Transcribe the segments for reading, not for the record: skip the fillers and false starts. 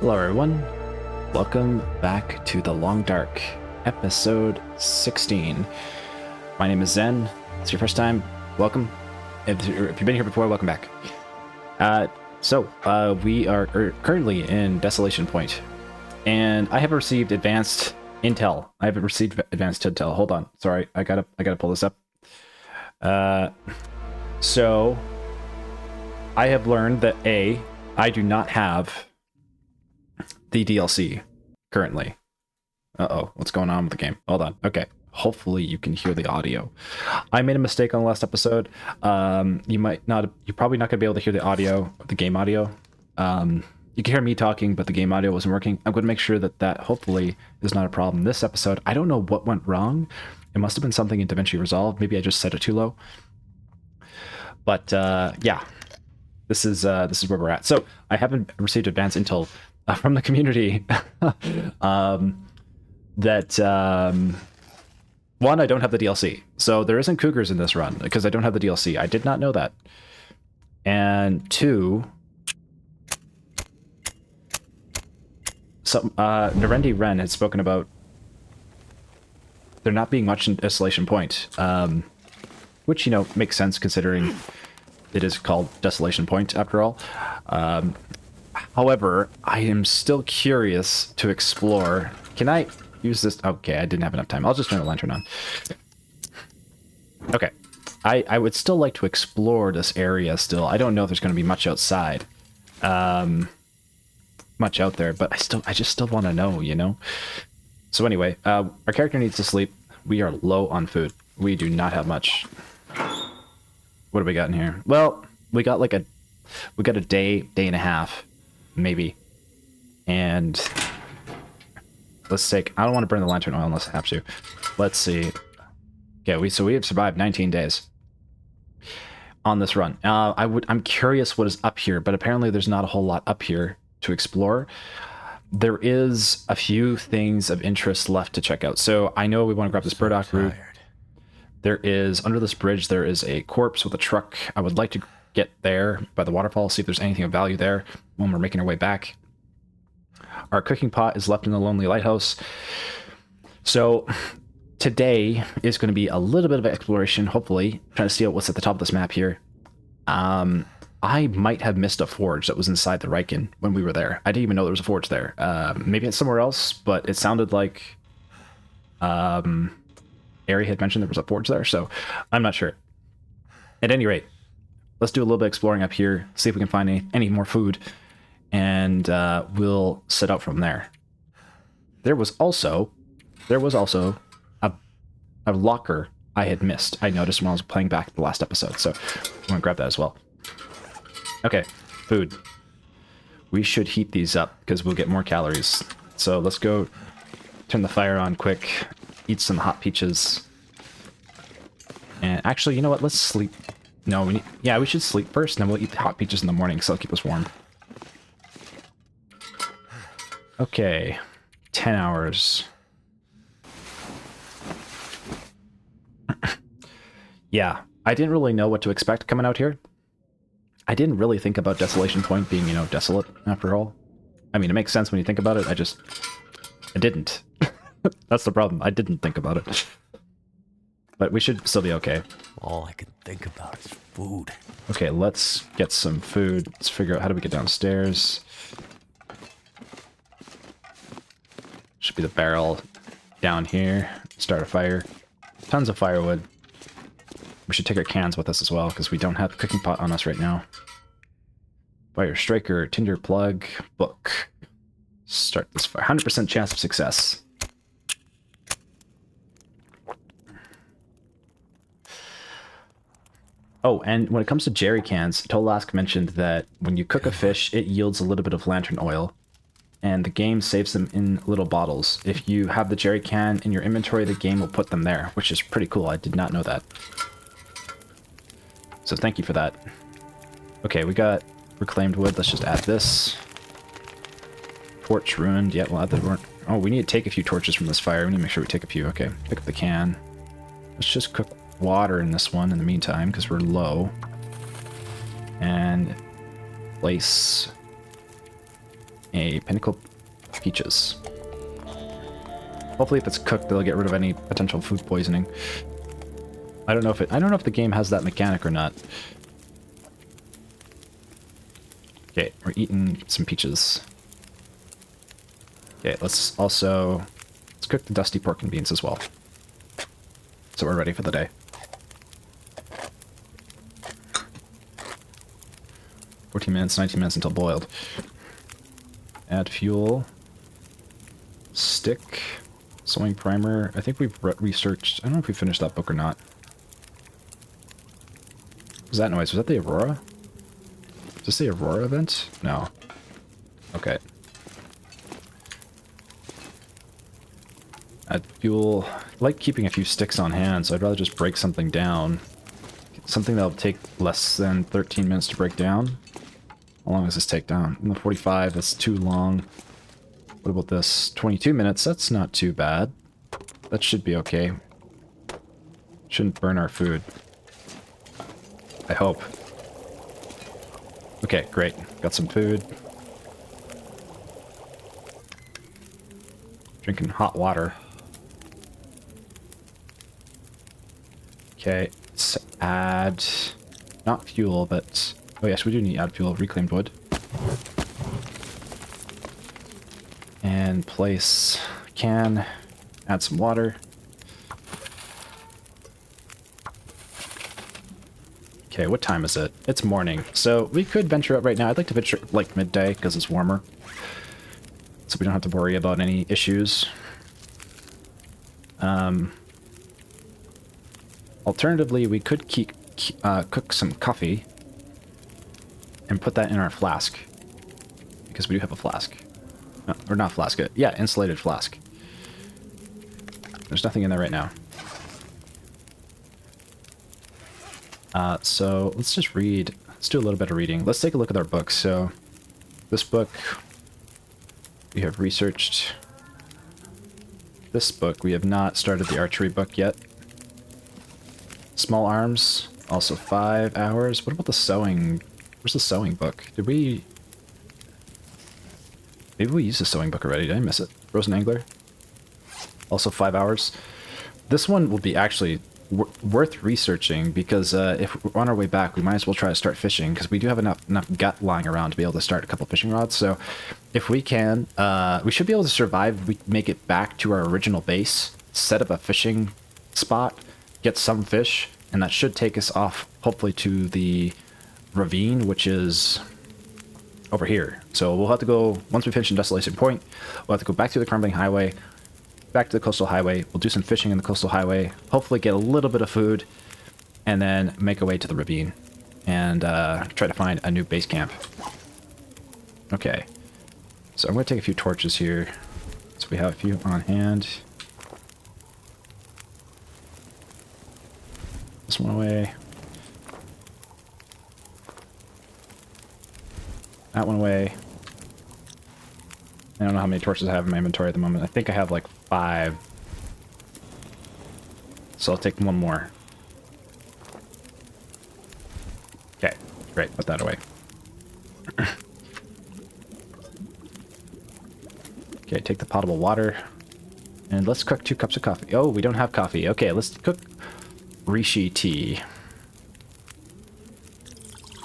Hello everyone, welcome back to The Long Dark, episode 16. My name is Zen. It's your first time, welcome. If you've been here before, welcome back. We are currently in Desolation Point, and I have received advanced intel. Hold on, sorry, I gotta pull this up. So I have learned that I do not have the DLC currently. Uh-oh, what's going on with the game? Hold on. Okay, hopefully you can hear the audio. I made a mistake on the last episode. You're probably not gonna be able to hear the audio, the game audio. You can hear me talking, but the game audio wasn't working. I'm going to make sure that hopefully is not a problem this episode. I don't know what went wrong. It must have been something in DaVinci Resolve. Maybe I just set it too low. But yeah, this is where we're at. So I haven't received advanced intel from the community one, I don't have the DLC, so there isn't cougars in this run because I don't have the DLC. I did not know that. And two, Narendi Ren had spoken about there not being much in Desolation Point, which, you know, makes sense considering it is called Desolation Point after all. However, I am still curious to explore. Can I use this? Okay, I didn't have enough time. I'll just turn the lantern on. Okay. I would still like to explore this area still. I don't know if there's going to be much outside. Much out there, but I just still want to know, you know? So anyway, our character needs to sleep. We are low on food. We do not have much. What do we got in here? Well, we got a day and a half. Maybe. And let's take, I don't want to burn the lantern oil unless I have to. Let's see. Okay, we have survived 19 days on this run. I'm curious what is up here, but apparently there's not a whole lot up here to explore. There is a few things of interest left to check out. So I know we want to grab this burdock root. There is, under this bridge, there is a corpse with a truck. I would like to get there by the waterfall, see if there's anything of value there when we're making our way back. Our cooking pot is left in the lonely lighthouse. So today is going to be a little bit of exploration, hopefully, trying to see what's at the top of this map here. I might have missed a forge that was inside the Riken when we were there. I didn't even know there was a forge there. Maybe it's somewhere else, but it sounded like Ari had mentioned there was a forge there, so I'm not sure. At any rate, let's do a little bit of exploring up here, see if we can find any more food, and we'll set out from there. There was also a locker I had missed. I noticed when I was playing back the last episode, so I'm gonna grab that as well. Okay, food. We should heat these up because we'll get more calories. So let's go turn the fire on quick, eat some hot peaches. And actually, you know what? Let's sleep. No, we should sleep first, and then we'll eat the hot peaches in the morning, so it'll keep us warm. Okay, 10 hours. Yeah, I didn't really know what to expect coming out here. I didn't really think about Desolation Point being, you know, desolate after all. I mean, it makes sense when you think about it. I didn't. That's the problem. I didn't think about it. But we should still be okay. All I can think about is food. Okay, let's get some food. Let's figure out how do we get downstairs. Should be the barrel down here. Start a fire. Tons of firewood. We should take our cans with us as well, because we don't have the cooking pot on us right now. Fire striker, tinder plug, book. Start this fire. 100% chance of success. Oh, and when it comes to jerry cans, Tolask mentioned that when you cook a fish, it yields a little bit of lantern oil, and the game saves them in little bottles. If you have the jerry can in your inventory, the game will put them there, which is pretty cool. I did not know that. So thank you for that. Okay, we got reclaimed wood. Let's just add this. Torch ruined. Yeah, we'll add the... Oh, we need to take a few torches from this fire. We need to make sure we take a few. Okay, pick up the can. Let's just cook water in this one in the meantime, because we're low. And place a pinnacle peaches. Hopefully if it's cooked, they'll get rid of any potential food poisoning. I don't know if the game has that mechanic or not. Okay, we're eating some peaches. Okay, let's cook the dusty pork and beans as well. So we're ready for the day. $14 minutes, 19 minutes until boiled. Add fuel. Stick. Sewing primer. I think we've researched... I don't know if we finished that book or not. What was that noise? Was that the Aurora? Is this the Aurora event? No. Okay. Add fuel. I like keeping a few sticks on hand, so I'd rather just break something down. Something that'll take less than 13 minutes to break down. How long does this take down? 45, that's too long. What about this? 22 minutes, that's not too bad. That should be okay. Shouldn't burn our food. I hope. Okay, great. Got some food. Drinking hot water. Okay, let's add... not fuel, but... oh yes, we do need to add fuel. Reclaimed wood. And place can. Add some water. Okay, what time is it? It's morning. So we could venture out right now. I'd like to venture like midday because it's warmer. So we don't have to worry about any issues. Alternatively, we could cook some coffee and put that in our flask. Because we do have a flask. No, or not flask, yeah, insulated flask. There's nothing in there right now. So let's just read. Let's do a little bit of reading. Let's take a look at our books. So this book, we have researched. This book, we have not started the archery book yet. Small arms, also 5 hours. What about the sewing? Where's the sewing book? Did we... maybe we used the sewing book already. Did I miss it? Frozen Angler. Also 5 hours. This one will be actually worth researching because if we're on our way back, we might as well try to start fishing because we do have enough gut lying around to be able to start a couple fishing rods. So if we can, we should be able to survive if we make it back to our original base, set up a fishing spot, get some fish, and that should take us off, hopefully, to the ravine, which is over here. So we'll have to go, once we finish in Desolation Point, we'll have to go back to the Crumbling Highway, back to the Coastal Highway. We'll do some fishing in the Coastal Highway, hopefully get a little bit of food, and then make our way to the ravine and try to find a new base camp. Okay, so I'm going to take a few torches here. So we have a few on hand. This one away. That one away. I don't know how many torches I have in my inventory at the moment. I think I have like 5. So I'll take one more. Okay, great. Put that away. Okay, take the potable water. And let's cook 2 cups of coffee. Oh, we don't have coffee. Okay, let's cook Rishi tea.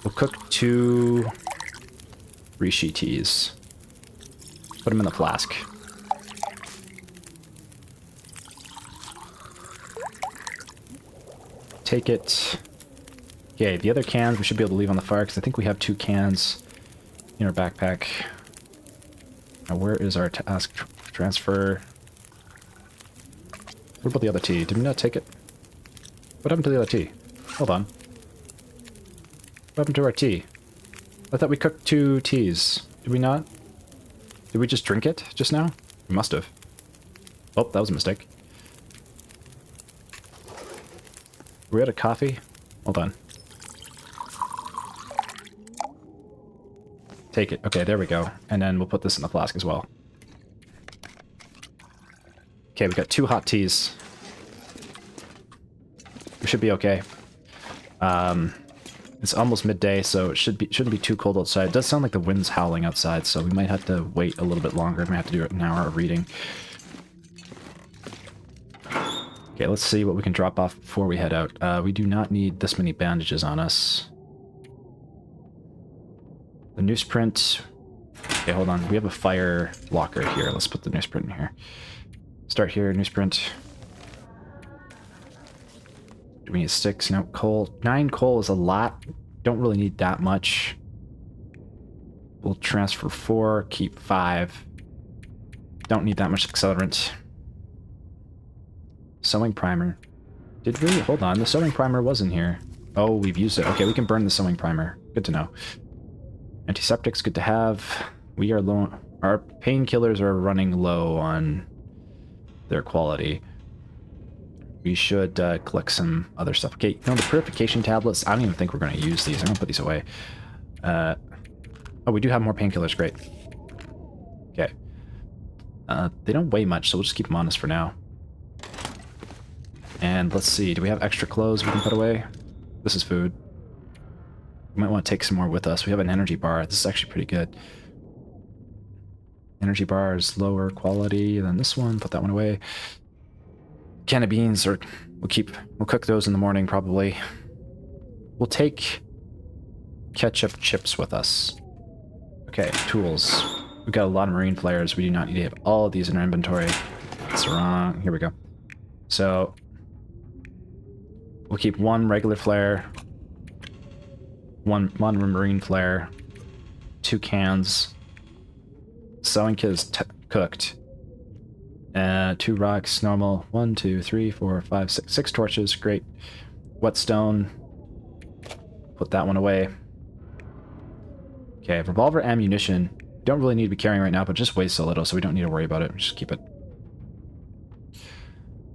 We'll cook 2 Rishi teas. Put them in the flask. Take it. Okay, the other cans we should be able to leave on the fire because I think we have 2 cans in our backpack. Now, where is our task transfer? What about the other tea? Did we not take it? What happened to the other tea? Hold on. What happened to our tea? I thought we cooked 2 teas. Did we not? Did we just drink it just now? We must have. Oh, that was a mistake. Were we out of coffee? Hold on. Take it. Okay, there we go. And then we'll put this in the flask as well. Okay, we got 2 hot teas. We should be okay. It's almost midday, so it shouldn't be too cold outside. It does sound like the wind's howling outside, so we might have to wait a little bit longer. We might have to do an hour of reading. Okay, let's see what we can drop off before we head out. We do not need this many bandages on us. The newsprint. Okay, hold on. We have a fire locker here. Let's put the newsprint in here. Start here, newsprint. Do we need sticks? No, coal. 9 coal is a lot. Don't really need that much. We'll transfer 4, keep 5. Don't need that much accelerant. Sewing primer. Did we? Hold on, the sewing primer was in here. Oh, we've used it. Okay, we can burn the sewing primer. Good to know. Antiseptics, good to have. We are low. Our painkillers are running low on their quality. We should collect some other stuff. Okay, you know, the purification tablets, I don't even think we're going to use these. I'm going to put these away. Oh, we do have more painkillers. Great. Okay. They don't weigh much, so we'll just keep them on us for now. And let's see, do we have extra clothes we can put away? This is food. We might want to take some more with us. We have an energy bar. This is actually pretty good. Energy bar is lower quality than this one. Put that one away. Can of beans, or we'll cook those in the morning probably. We'll take ketchup chips with us. Okay, tools. We've got a lot of marine flares. We do not need to have all of these in our inventory. That's wrong. Here we go. So we'll keep 1 regular flare, one marine flare, 2 cans. Sewing kit is cooked. 2 rocks, normal. 1, 2, 3, 4, 5, 6. 6 torches, great. Whetstone. Put that one away. Okay, revolver ammunition. Don't really need to be carrying right now, but just weighs so little, so we don't need to worry about it. Just keep it.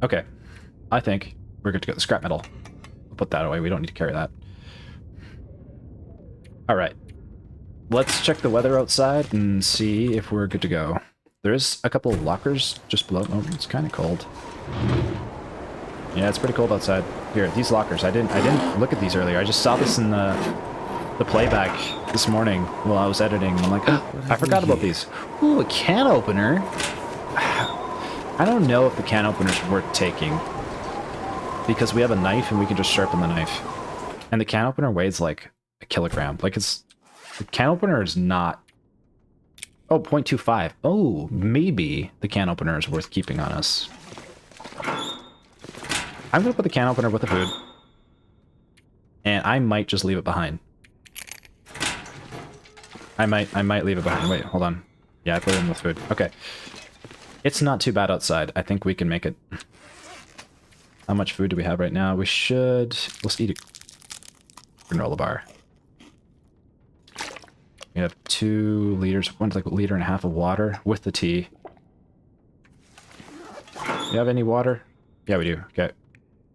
Okay. I think we're good to go. The scrap metal. We'll put that away. We don't need to carry that. Alright. Let's check the weather outside and see if we're good to go. There's a couple of lockers just below. Oh, it's kind of cold. Yeah, it's pretty cold outside. Here, these lockers. I didn't look at these earlier. I just saw this in the playback this morning while I was editing. I'm like, oh, I forgot about these. Ooh, a can opener. I don't know if the can opener's worth taking, because we have a knife and we can just sharpen the knife. And the can opener weighs like a kilogram. Like, the can opener is not... Oh, 0.25. Oh, maybe the can opener is worth keeping on us. I'm going to put the can opener with the food. And I might just leave it behind. I might leave it behind. Wait, hold on. Yeah, I put it in with food. Okay. It's not too bad outside. I think we can make it. How much food do we have right now? We should... Let's eat a granola bar. We have 2 liters, one's like 1.5 liters of water with the tea. You have any water? Yeah, we do. Okay.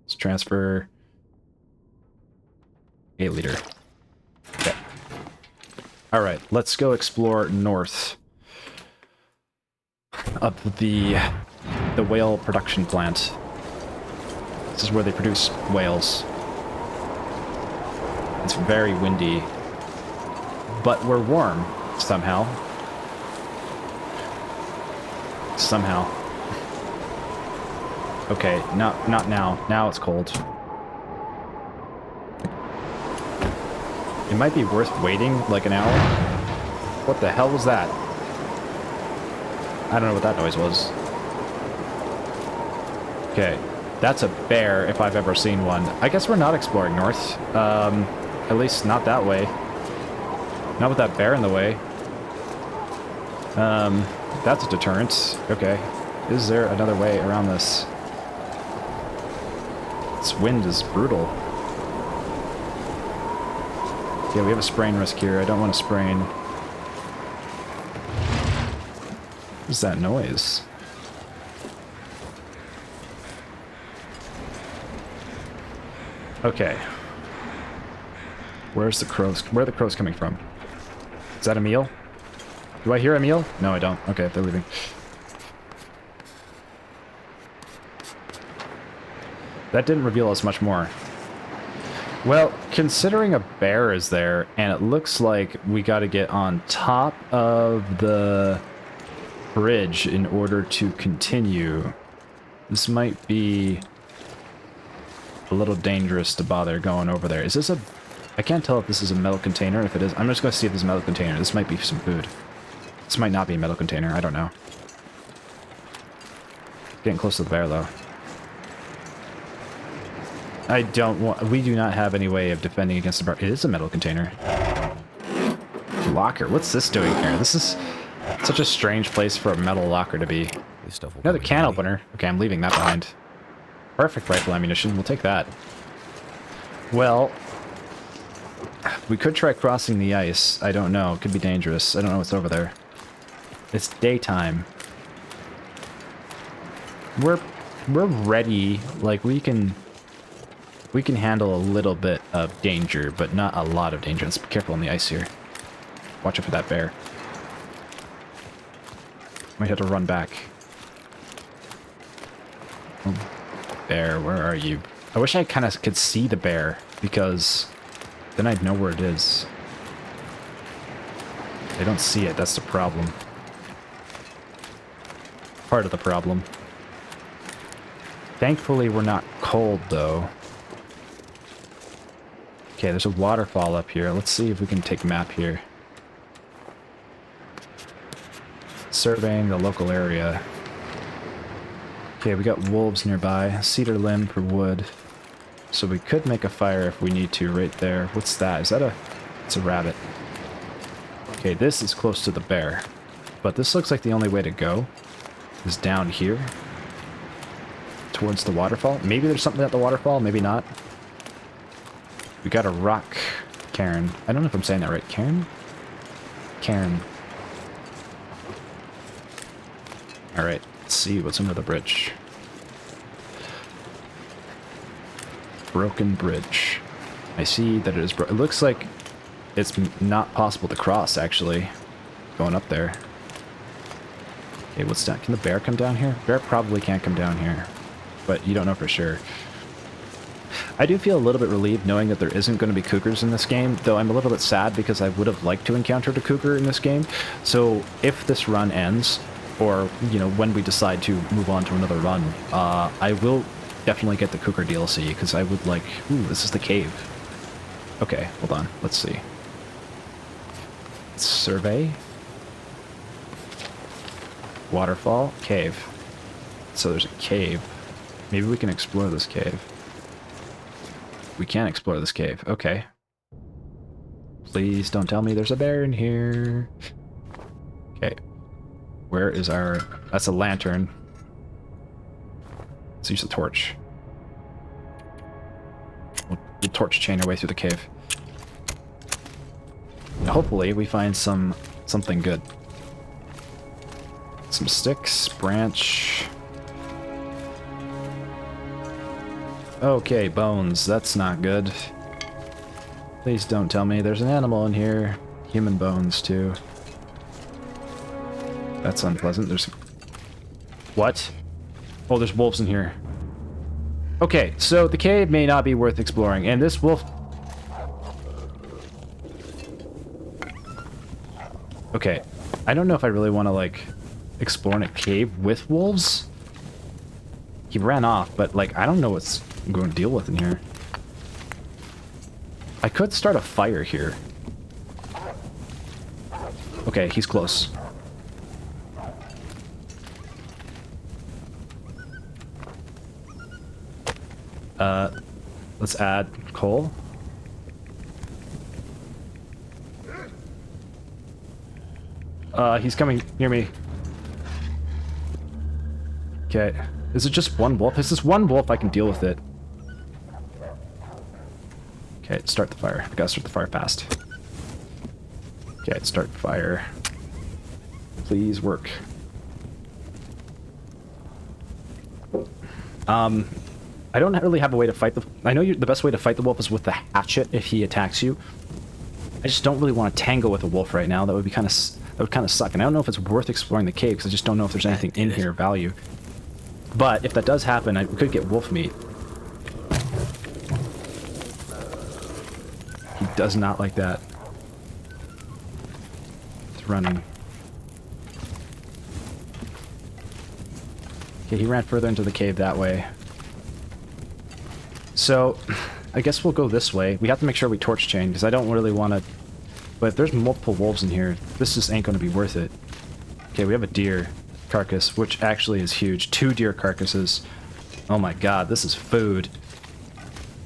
Let's transfer 8 liter. Okay. Alright, let's go explore north of the whale production plant. This is where they produce whales. It's very windy. But we're warm, somehow. Somehow. Okay, not now. Now it's cold. It might be worth waiting like an hour. What the hell was that? I don't know what that noise was. Okay, that's a bear if I've ever seen one. I guess we're not exploring north. At least not that way. Not with that bear in the way. That's a deterrent. Okay. Is there another way around this? This wind is brutal. Yeah, we have a sprain risk here. I don't want to sprain. What's that noise? Okay. Where's the crows? Where are the crows coming from? Is that Emil? Do I hear Emil? No, I don't. Okay, they're leaving. That didn't reveal us much more. Well, considering a bear is there, and it looks like we got to get on top of the bridge in order to continue, this might be a little dangerous to bother going over there. Is this a... I can't tell if this is a metal container. If it is, I'm just going to see if this is a metal container. This might be some food. This might not be a metal container. I don't know. Getting close to the bear, though. I don't want... We do not have any way of defending against the bear. It is a metal container. Locker. What's this doing here? This is such a strange place for a metal locker to be. This stuff will Another come in can handy. opener. Okay, I'm leaving that behind. Perfect rifle ammunition. We'll take that. Well, we could try crossing the ice. I don't know. It could be dangerous. I don't know what's over there. It's daytime. We're ready. Like, we can handle a little bit of danger, but not a lot of danger. Let's be careful on the ice here. Watch out for that bear. Might have to run back. Oh, bear, where are you? I wish I kind of could see the bear, because then I'd know where it is. I don't see it, that's the problem. Part of the problem. Thankfully, we're not cold, though. Okay, there's a waterfall up here. Let's see if we can take a map here. Surveying the local area. Okay, we got wolves nearby. Cedar limb for wood. So we could make a fire if we need to right there. What's that? Is that a... It's a rabbit. Okay, this is close to the bear. But this looks like the only way to go is down here. Towards the waterfall. Maybe there's something at the waterfall, maybe not. We got a rock cairn. I don't know if I'm saying that right. Cairn? Cairn. Alright, let's see what's under the bridge. Broken bridge. I see that it is it looks like it's not possible to cross, actually. Going up there. Okay, what's that? Can the bear come down here? Bear probably can't come down here. But you don't know for sure. I do feel a little bit relieved knowing that there isn't going to be cougars in this game, though I'm a little bit sad because I would have liked to encounter a cougar in this game. So if this run ends, or, you know, when we decide to move on to another run, I will definitely get the cougar DLC, because I would like... Ooh, this is the cave. Okay, hold on. Let's see. Survey. Waterfall. Cave. So there's a cave. Maybe we can explore this cave. We can explore this cave. Okay. Please don't tell me there's a bear in here. Okay. Where is our... That's a lantern. Let's use the torch. We'll torch chain our way through the cave. And hopefully we find something good. Some sticks, branch... Okay, bones. That's not good. Please don't tell me there's an animal in here. Human bones, too. That's unpleasant. There's... What? Oh, there's wolves in here. Okay, so the cave may not be worth exploring, and this wolf... Okay, I don't know if I really want to, like, explore in a cave with wolves. He ran off, but, like, I don't know what's I'm going to deal with in here. I could start a fire here. Okay, he's close. Let's add coal. He's coming near me. Okay. Is it just one wolf? Is this one wolf? I can deal with it. Okay, start the fire. I gotta start the fire fast. Okay, start fire. Please work. I don't really have a way to fight the... I know the best way to fight the wolf is with the hatchet if he attacks you. I just don't really want to tangle with a wolf right now. That would be kind of... That would kind of suck. And I don't know if it's worth exploring the cave because I just don't know if there's anything in here of value. But if that does happen, we could get wolf meat. does not like that. It's running. Okay, he ran further into the cave that way. So, I guess we'll go this way. We have to make sure we torch chain, because I don't really want to... But there's multiple wolves in here. This just ain't going to be worth it. Okay, we have a deer carcass, which actually is huge. 2 deer carcasses. Oh my god, this is food.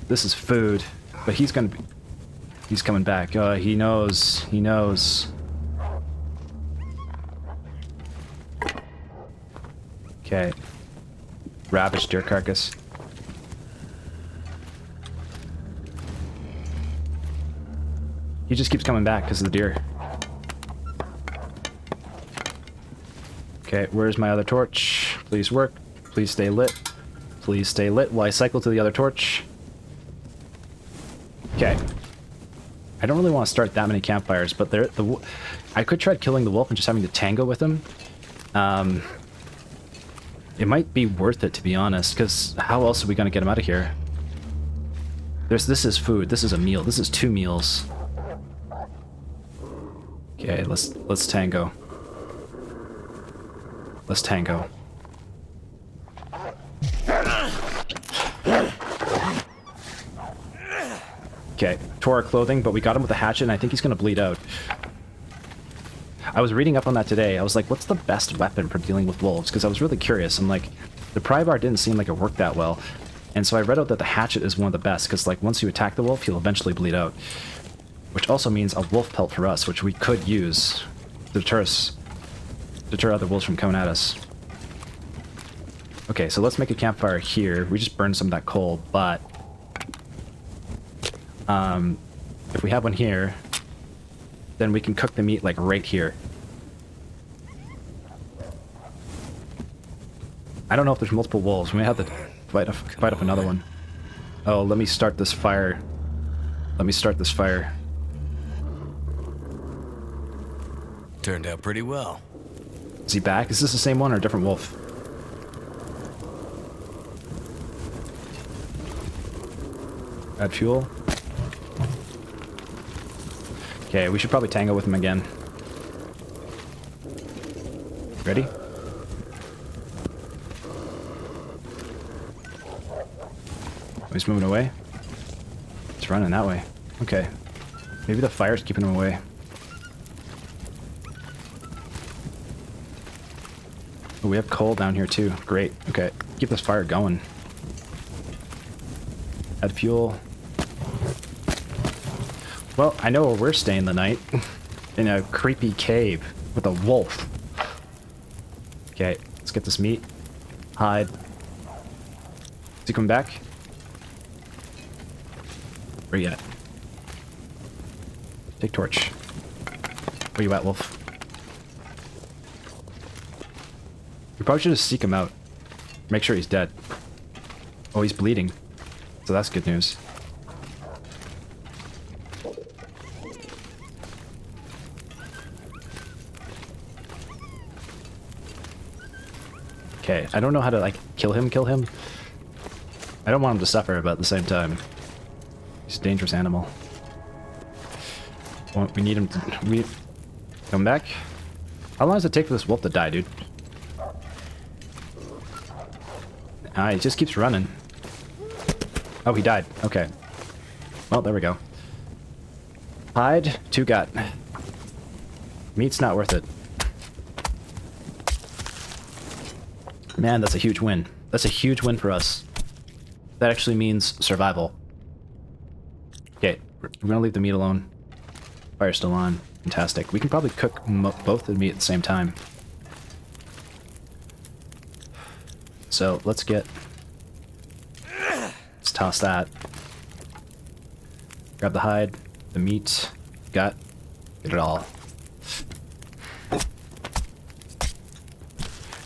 This is food. But he's going to be... He's coming back. He knows. He knows. Okay. Ravaged deer carcass. He just keeps coming back because of the deer. Okay, where's my other torch? Please work. Please stay lit. Please stay lit while I cycle to the other torch. Okay. I don't really want to start that many campfires, but I could try killing the wolf and just having to tango with him. It might be worth it, to be honest, because how else are we going to get him out of here? This is food. This is a meal. This is 2 meals. Okay, let's tango. Let's tango. Okay, tore our clothing, but we got him with a hatchet, and I think he's gonna bleed out. I was reading up on that today. I was like, what's the best weapon for dealing with wolves? Because I was really curious. I'm like, the pry bar didn't seem like it worked that well. And so I read out that the hatchet is one of the best, because like once you attack the wolf, he'll eventually bleed out. Which also means a wolf pelt for us, which we could use to deter other wolves from coming at us. Okay, so let's make a campfire here. We just burned some of that coal, but if we have one here, then we can cook the meat like right here. I don't know if there's multiple wolves. We may have to fight up another one. Oh, let me start this fire. Let me start this fire. Turned out pretty well. Is he back? Is this the same one or a different wolf? Add fuel. Okay, we should probably tango with him again. Ready? Oh, he's moving away. It's running that way. Okay. Maybe the fire's keeping him away. Oh, we have coal down here too. Great. Okay. Keep this fire going. Add fuel. Well, I know where we're staying the night. In a creepy cave with a wolf. Okay, let's get this meat. Hide. Is he coming back? Where you at? Take torch. Where you at, wolf? We probably should just seek him out. Make sure he's dead. Oh, he's bleeding. So that's good news. Okay, I don't know how to, like, kill him. I don't want him to suffer, but at the same time, he's a dangerous animal. Well, we need him to... Come back? How long does it take for this wolf to die, dude? Ah, he just keeps running. Oh, he died. Okay. Well, there we go. Hide, 2 gut. Meat's not worth it. Man, that's a huge win. That's a huge win for us. That actually means survival. Okay, we're gonna leave the meat alone. Fire's still on. Fantastic. We can probably cook both the meat at the same time. So, let's get... Let's toss that. Grab the hide, the meat, gut, get it all.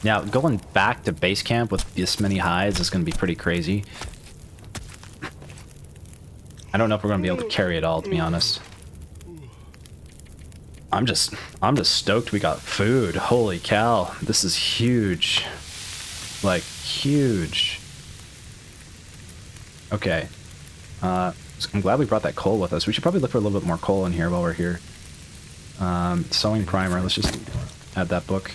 Now, going back to base camp with this many hides is going to be pretty crazy. I don't know if we're going to be able to carry it all, to be honest. I'm just stoked we got food. Holy cow. This is huge. Like, huge. Okay. I'm glad we brought that coal with us. We should probably look for a little bit more coal in here while we're here. Sewing primer. Let's just add that book.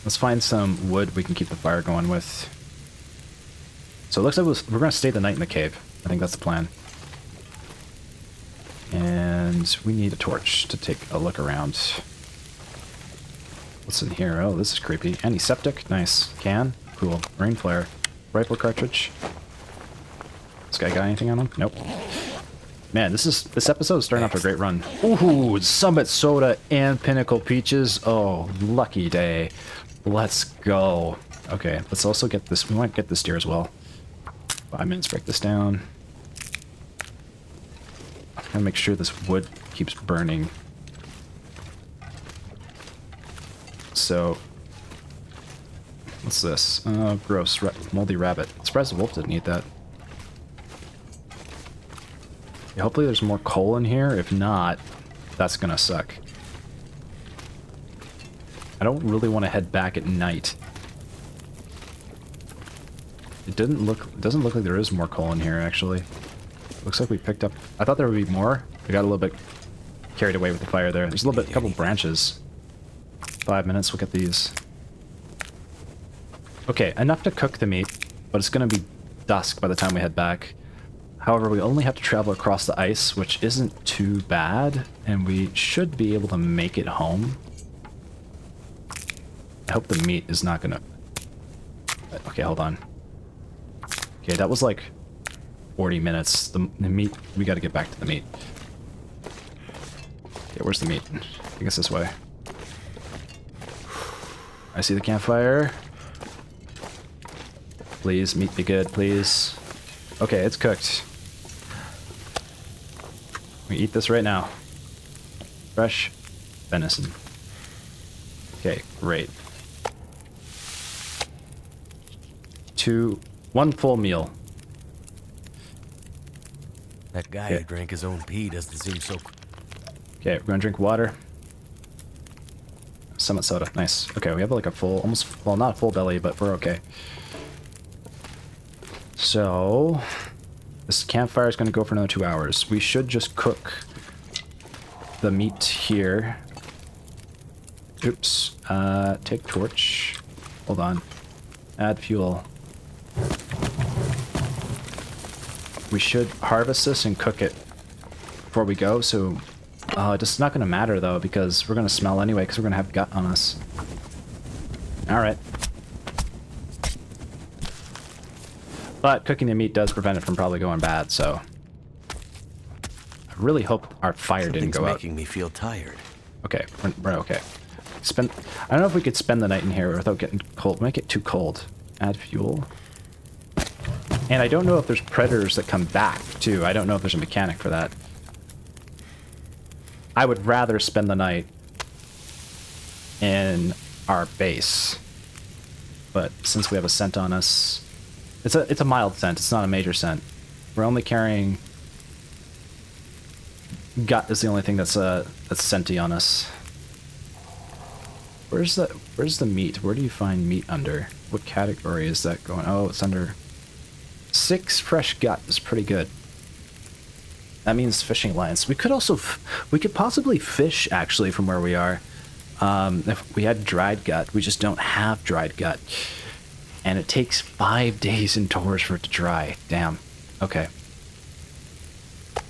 Let's find some wood we can keep the fire going with. So it looks like we're going to stay the night in the cave. I think that's the plan. And we need a torch to take a look around. What's in here? Oh, this is creepy. Antiseptic. Nice. Can. Cool. Rain flare. Rifle cartridge. This guy got anything on him? Nope. Man, this episode is starting off a great run. Ooh, Summit Soda and Pinnacle Peaches. Oh, lucky day. Let's go. Okay, let's also get this. We might get this deer as well. 5 minutes, break this down. I'm gonna make sure this wood keeps burning. So, what's this? Oh, gross. Moldy rabbit. Surprised the wolf didn't eat that. Yeah, hopefully there's more coal in here. If not, that's gonna suck. I don't really want to head back at night. It doesn't look like there is more coal in here, actually. Looks like we picked up... I thought there would be more. We got a little bit carried away with the fire there. There's a little bit, couple branches. 5 minutes, we'll get these. Okay, enough to cook the meat, but it's gonna be dusk by the time we head back. However, we only have to travel across the ice, which isn't too bad, and we should be able to make it home. I hope the meat is not gonna... Okay, hold on. Okay, that was like 40 minutes. The meat, we gotta get back to the meat. Okay, where's the meat? I guess this way. I see the campfire. Please, meat be good, please. Okay, it's cooked. We eat this right now. Fresh venison. Okay, great. 1 full meal. That guy who drank his own pee doesn't seem so... Okay, we're gonna drink water. Summit soda, nice. Okay, we have like a full, almost, well, not a full belly, but we're okay. So, this campfire is gonna go for another 2 hours. We should just cook the meat here. Oops. Take torch. Hold on. Add fuel. We should harvest this and cook it before we go, so... it's not going to matter, though, because we're going to smell anyway, because we're going to have gut on us. Alright. But cooking the meat does prevent it from probably going bad, so... I really hope our fire didn't go out. Making me feel tired. Okay, we're okay. I don't know if we could spend the night in here without getting cold. Make it too cold. Add fuel. And I don't know if there's predators that come back, too. I don't know if there's a mechanic for that. I would rather spend the night in our base. But since we have a scent on us... It's a mild scent. It's not a major scent. We're only carrying... Gut is the only thing that's scenty on us. Where's the meat? Where do you find meat under? What category is that going? Oh, it's under 6 fresh gut is pretty good. That means fishing lines. We could also we could possibly fish actually from where we are. If we had dried gut, we just don't have dried gut, and it takes 5 days indoors for it to dry. Damn. Okay.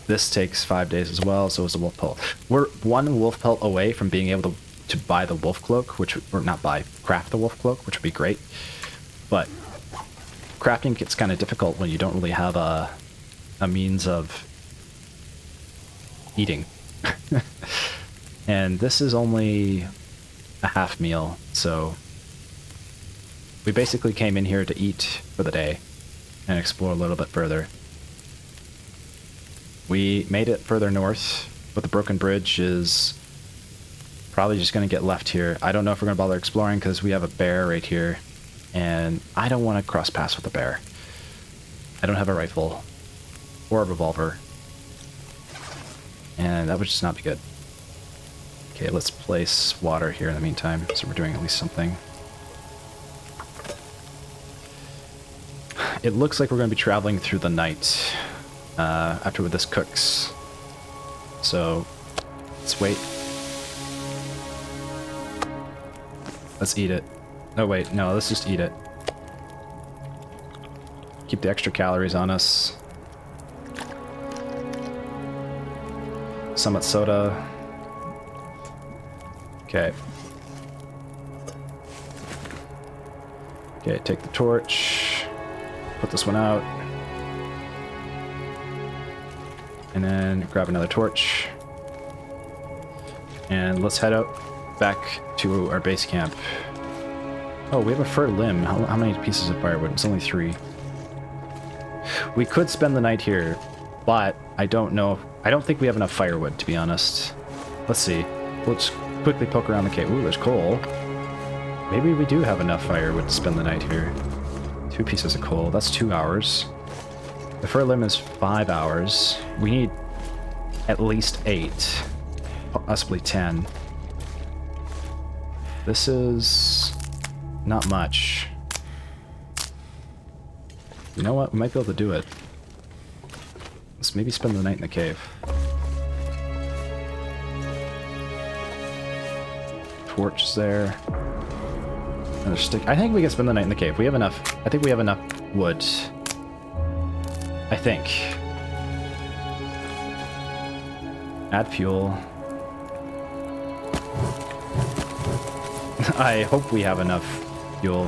This takes 5 days as well, so is the wolf pelt. We're 1 wolf pelt away from being able to buy the wolf cloak, craft the wolf cloak, which would be great. But crafting gets kind of difficult when you don't really have a means of eating. And this is only a half meal, so we basically came in here to eat for the day and explore a little bit further. We made it further north, but the broken bridge is probably just going to get left here. I don't know if we're going to bother exploring because we have a bear right here, and I don't want to cross paths with a bear. I don't have a rifle or a revolver, and that would just not be good. Okay, let's place water here in the meantime, so we're doing at least something. It looks like we're going to be traveling through the night. after this cooks. So let's wait. Let's eat it. Oh wait, no, let's just eat it. Keep the extra calories on us. Summit soda. Okay. Okay, take the torch. Put this one out. And then grab another torch. And let's head out back to our base camp. Oh, we have a fur limb. How many pieces of firewood? It's only 3. We could spend the night here, but I don't know. I don't think we have enough firewood, to be honest. Let's see. Let's quickly poke around the cave. Ooh, there's coal. Maybe we do have enough firewood to spend the night here. 2 pieces of coal. That's 2 hours. The fur limb is 5 hours. We need at least 8. Possibly 10. This is not much. You know what? We might be able to do it. Let's maybe spend the night in the cave. Torch is there. Another stick. I think we can spend the night in the cave. We have enough. I think we have enough wood. I think. Add fuel. I hope we have enough fuel.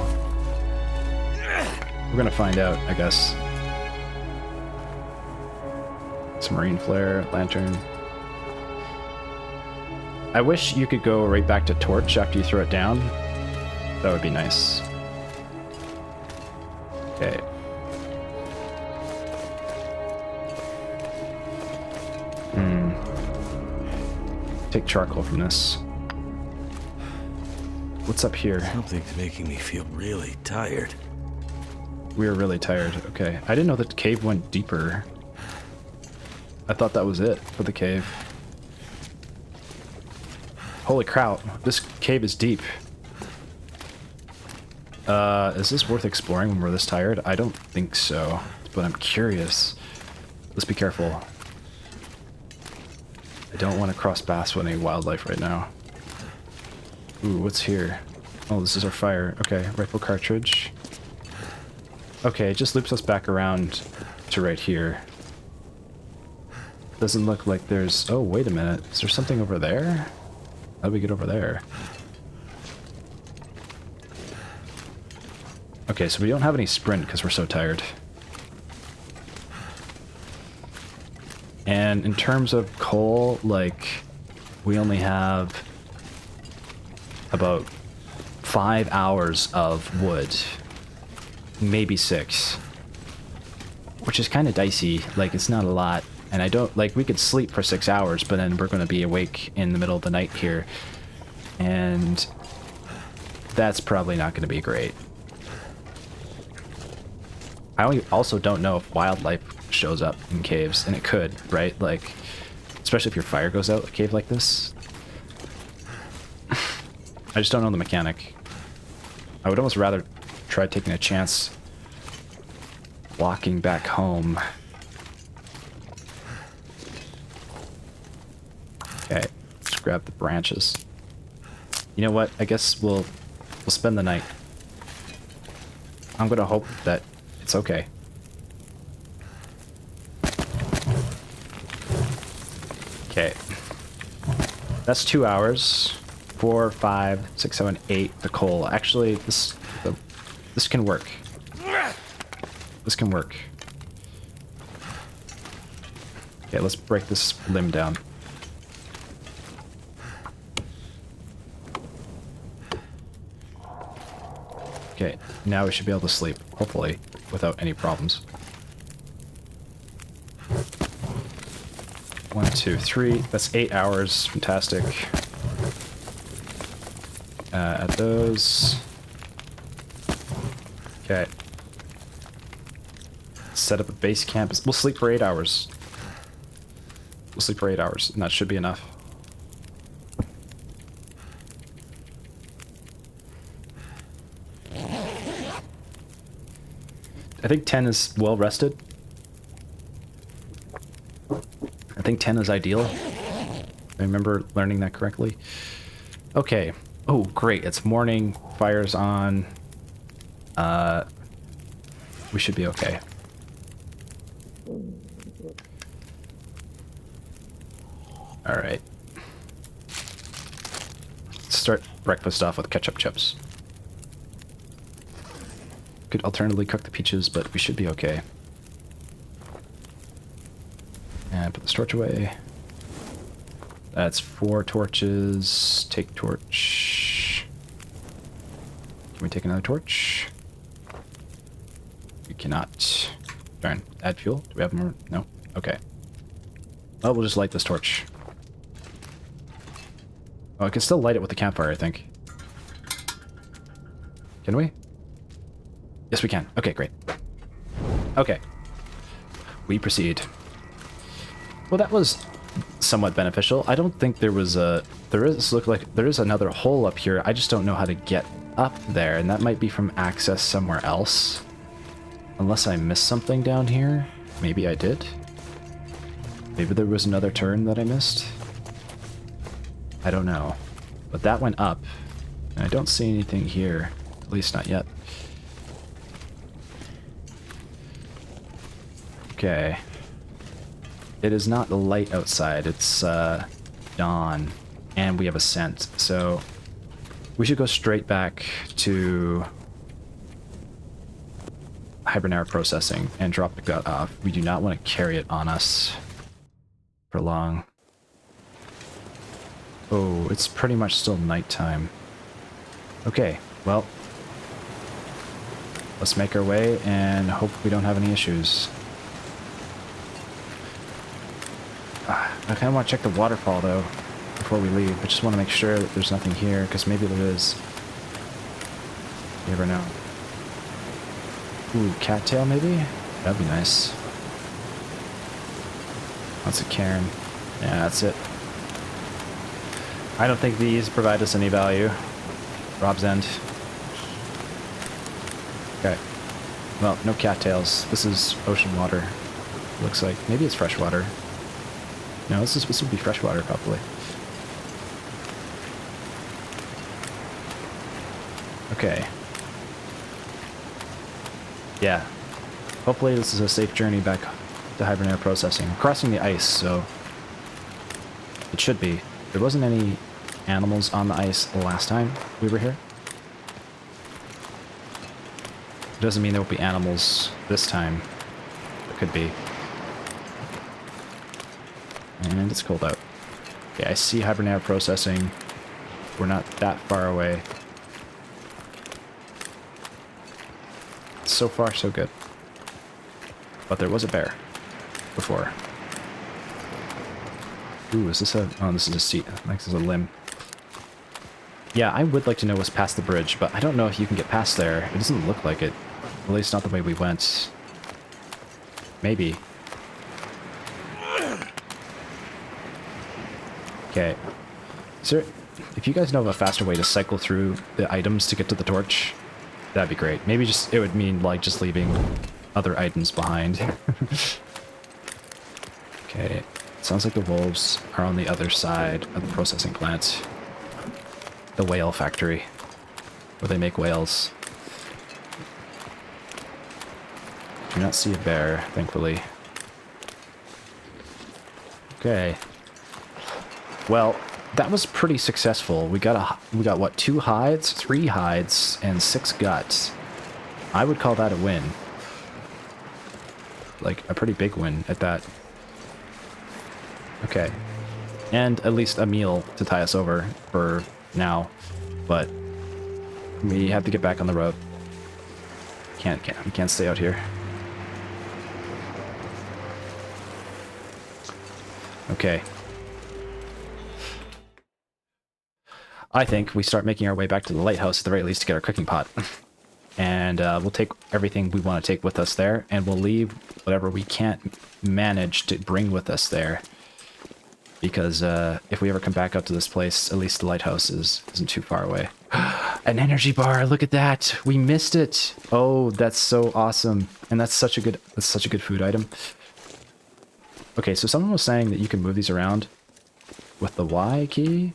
We're gonna find out, I guess. Some marine flare, lantern. I wish you could go right back to torch after you throw it down. That would be nice. Okay. Take charcoal from this. What's up here? Something's making me feel really tired. We were really tired. Okay. I didn't know that the cave went deeper. I thought that was it for the cave. Holy crap. This cave is deep. Is this worth exploring when we're this tired? I don't think so, but I'm curious. Let's be careful. I don't want to cross paths with any wildlife right now. Ooh, what's here? Oh, this is our fire. Okay, rifle cartridge. Okay, it just loops us back around to right here. Doesn't look like there's... Oh, wait a minute. Is there something over there? How do we get over there? Okay, so we don't have any sprint because we're so tired. And in terms of coal, like, we only have about 5 hours of wood. Maybe 6. Which is kind of dicey. Like, it's not a lot. And I don't, like, we could sleep for 6 hours, but then we're going to be awake in the middle of the night here. And that's probably not going to be great. I also don't know if wildlife shows up in caves, and it could, right? Like, especially if your fire goes out a cave like this. I just don't know the mechanic. I would almost rather try taking a chance walking back home. Okay, let's grab the branches. You know what? I guess we'll spend the night. I'm gonna hope that it's okay. Okay. That's 2 hours. 4, 5, 6, 7, 8. The coal. Actually, this can work. This can work. Okay, let's break this limb down. Okay, now we should be able to sleep, hopefully, without any problems. 1, 2, 3. That's 8 hours. Fantastic. Add those. Okay. Set up a base camp. We'll sleep for 8 hours. We'll sleep for 8 hours, and that should be enough. I think 10 is well rested. think 10 is ideal. I remember learning that correctly. Okay. Oh, great. It's morning. Fire's on. We should be okay. All right. Let's start breakfast off with ketchup chips. Could alternatively cook the peaches, but we should be okay. And put this torch away. That's 4 torches. Take torch. Can we take another torch? We cannot. Darn. Add fuel? Do we have more? No? Okay. Well, we'll just light this torch. Oh, I can still light it with the campfire, I think. Can we? Yes, we can. Okay, great. Okay. We proceed. Well, that was somewhat beneficial. I don't think there was a... Look like there is another hole up here. I just don't know how to get up there, and that might be from access somewhere else. Unless I missed something down here. Maybe I did. Maybe there was another turn that I missed. I don't know. But that went up. And I don't see anything here. At least not yet. Okay. It is not light outside. It's dawn. And we have a scent. So we should go straight back to Hibernera processing and drop the gut off. We do not want to carry it on us for long. Oh, it's pretty much still nighttime. Okay, well, let's make our way and hope we don't have any issues. I kind of want to check the waterfall though before we leave. I just want to make sure that there's nothing here, because maybe there is. You never know. Ooh, cattail maybe? That'd be nice. That's a cairn. Yeah, that's it. I don't think these provide us any value. Rob's End. Okay. Well, no cattails. This is ocean water. Looks like. Maybe it's fresh water. No, this would be fresh water probably. Okay. Yeah. Hopefully this is a safe journey back to Hibernera processing. We're crossing the ice, so it should be. There wasn't any animals on the ice the last time we were here. It doesn't mean there will be animals this time. There could be. And it's cold out. Okay, I see Hibernera processing. We're not that far away. So far, so good. But there was a bear before. Ooh, is this a... Oh, this is a seat. Like this is a limb. Yeah, I would like to know what's past the bridge, but I don't know if you can get past there. It doesn't look like it. At least not the way we went. Maybe. Okay. So, if you guys know of a faster way to cycle through the items to get to the torch, that'd be great. Maybe just... It would mean, like, just leaving other items behind. Okay. Sounds like the wolves are on the other side of the processing plant. The whale factory, where they make whales. Do not see a bear, thankfully. Okay. Well, that was pretty successful. We got what, 2 hides, 3 hides, and 6 guts. I would call that a win. Like a pretty big win at that. Okay. And at least a meal to tie us over for now. But we have to get back on the road. We can't stay out here. Okay. I think we start making our way back to the lighthouse at the very least to get our cooking pot. And we'll take everything we want to take with us there, and we'll leave whatever we can't manage to bring with us there. Because if we ever come back up to this place, at least the lighthouse isn't too far away. An energy bar! Look at that! We missed it! Oh, that's so awesome. And that's such a good food item. Okay, so someone was saying that you can move these around with the Y key.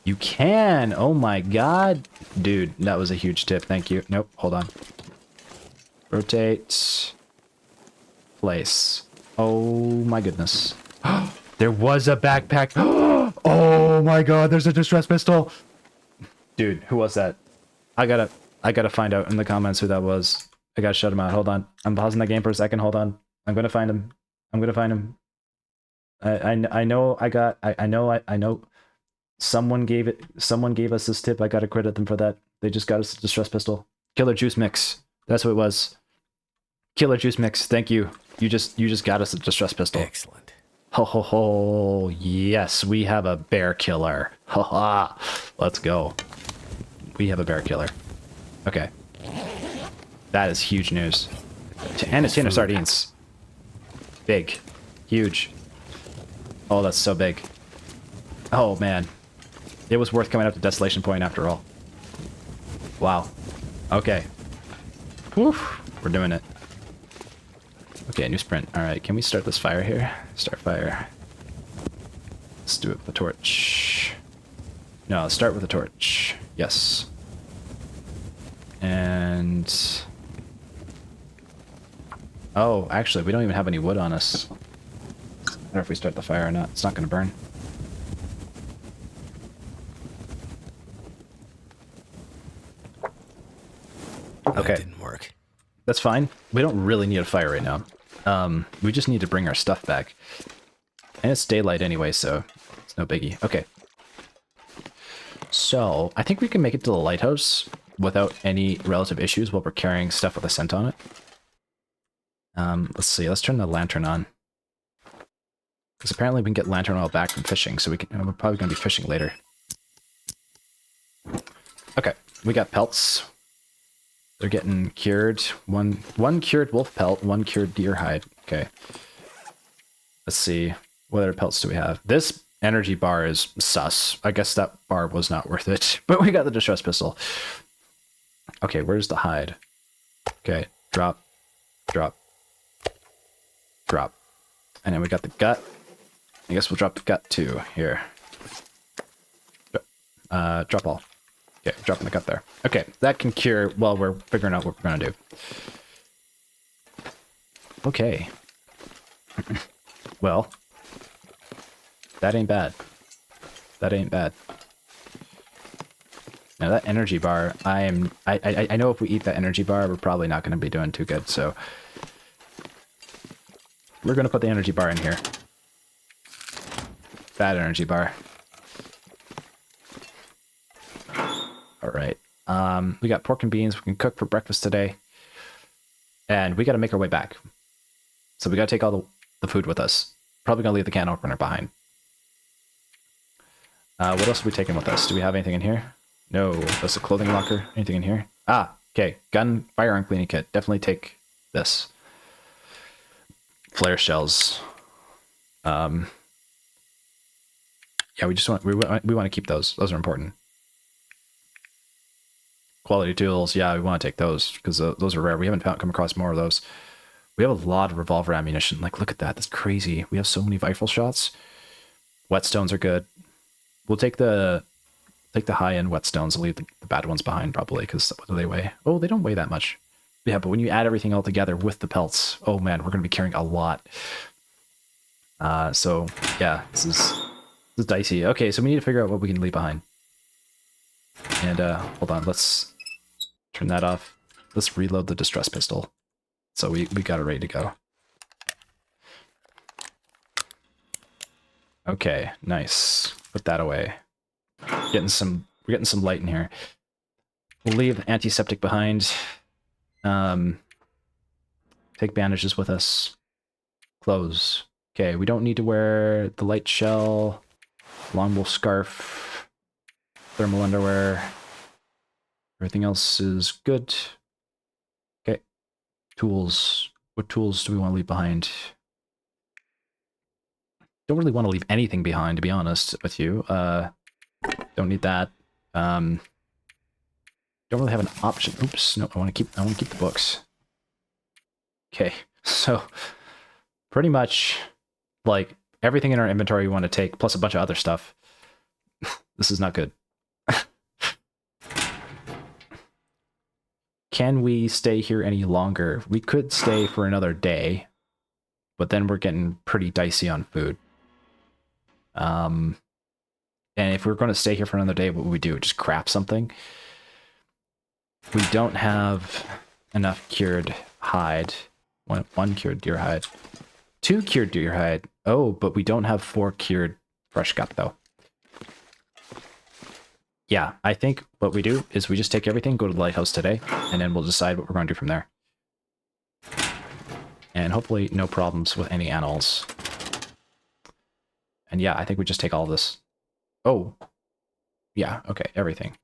You can! Oh my god! Dude, that was a huge tip. Thank you. Nope, hold on. Rotate. Place. Oh my goodness. There was a backpack. Oh my god, there's a distress pistol! Dude, who was that? I gotta find out in the comments who that was. I gotta shut him out. Hold on. I'm pausing the game for a second. Hold on. I'm gonna find him. I'm gonna find him. I know I know someone gave us this tip. I gotta credit them for that. They just got us a distress pistol. Killer juice mix. That's what it was. Killer juice mix. Thank you. You just got us a distress pistol. Excellent. Ho ho ho. Yes, we have a bear killer. Ha ha. Let's go. We have a bear killer. Okay. That is huge news. And a tin of sardines. Big. Huge. Oh, that's so big. Oh, man. It was worth coming up to Desolation Point after all. Wow. Okay. Whew. We're doing it. Okay, new sprint. Alright, can we start this fire here? Start fire. Let's do it with a torch. No, let's start with a torch. Yes. And... oh, actually, we don't even have any wood on us. I don't know if we start the fire or not. It's not going to burn. Okay. That didn't work. That's fine. We don't really need a fire right now. We just need to bring our stuff back. And it's daylight anyway, so it's no biggie. Okay. So, I think we can make it to the lighthouse without any relative issues while we're carrying stuff with a scent on it. Let's see. Let's turn the lantern on. Because apparently we can get lantern oil back from fishing, so we're probably going to be fishing later. Okay. We got pelts. They're getting cured. One cured wolf pelt, one cured deer hide. Okay. Let's see. What other pelts do we have? This energy bar is sus. I guess that bar was not worth it. But we got the distress pistol. Okay, where's the hide? Okay. Drop. Drop. Drop. And then we got the gut. I guess we'll drop the gut too. Here. Drop all. Okay, dropping the gut there. Okay, that can cure while we're figuring out what we're gonna do. Okay. Well, that ain't bad. That ain't bad. Now that energy bar, I know if we eat that energy bar, we're probably not gonna be doing too good, so we're gonna put the energy bar in here. That energy bar. Alright. We got pork and beans we can cook for breakfast today. And we gotta make our way back. So we gotta take all the food with us. Probably gonna leave the can opener behind. What else are we taking with us? Do we have anything in here? No. That's a clothing locker. Anything in here? Ah, okay. Gun, firearm cleaning kit. Definitely take this. Flare shells. Yeah, we just want we want to keep those. Those are important. Quality tools, yeah, we want to take those because those are rare. We haven't come across more of those. We have a lot of revolver ammunition. Like, look at that. That's crazy. We have so many rifle shots. Whetstones are good. We'll take the high-end whetstones and leave the bad ones behind probably because what do they weigh? Oh, they don't weigh that much. Yeah, but when you add everything all together with the pelts, oh man, we're going to be carrying a lot. So yeah, this is dicey. Okay, so we need to figure out what we can leave behind. And hold on, let's turn that off. Let's reload the distress pistol. So we got it ready to go. Okay, nice. Put that away. We're getting some light in here. We'll leave the antiseptic behind. Take bandages with us. Clothes. Okay, we don't need to wear the light shell, long wolf scarf, thermal underwear. Everything else is good. Okay. Tools. What tools do we want to leave behind? Don't really want to leave anything behind, to be honest with you. Don't need that. Don't really have an option. Oops, no, I want to keep the books. Okay, so pretty much Like, everything in our inventory we want to take, plus a bunch of other stuff. This is not good. Can we stay here any longer? We could stay for another day, but then we're getting pretty dicey on food. And if we're going to stay here for another day, what would we do? Just craft something? We don't have enough cured hide. One cured deer hide. 2 cured deer hide. Oh, but we don't have 4 cured fresh gut, though. Yeah, I think what we do is we just take everything, go to the lighthouse today, and then we'll decide what we're going to do from there. And hopefully no problems with any animals. And yeah, I think we just take all of this. Oh. Yeah, okay, everything.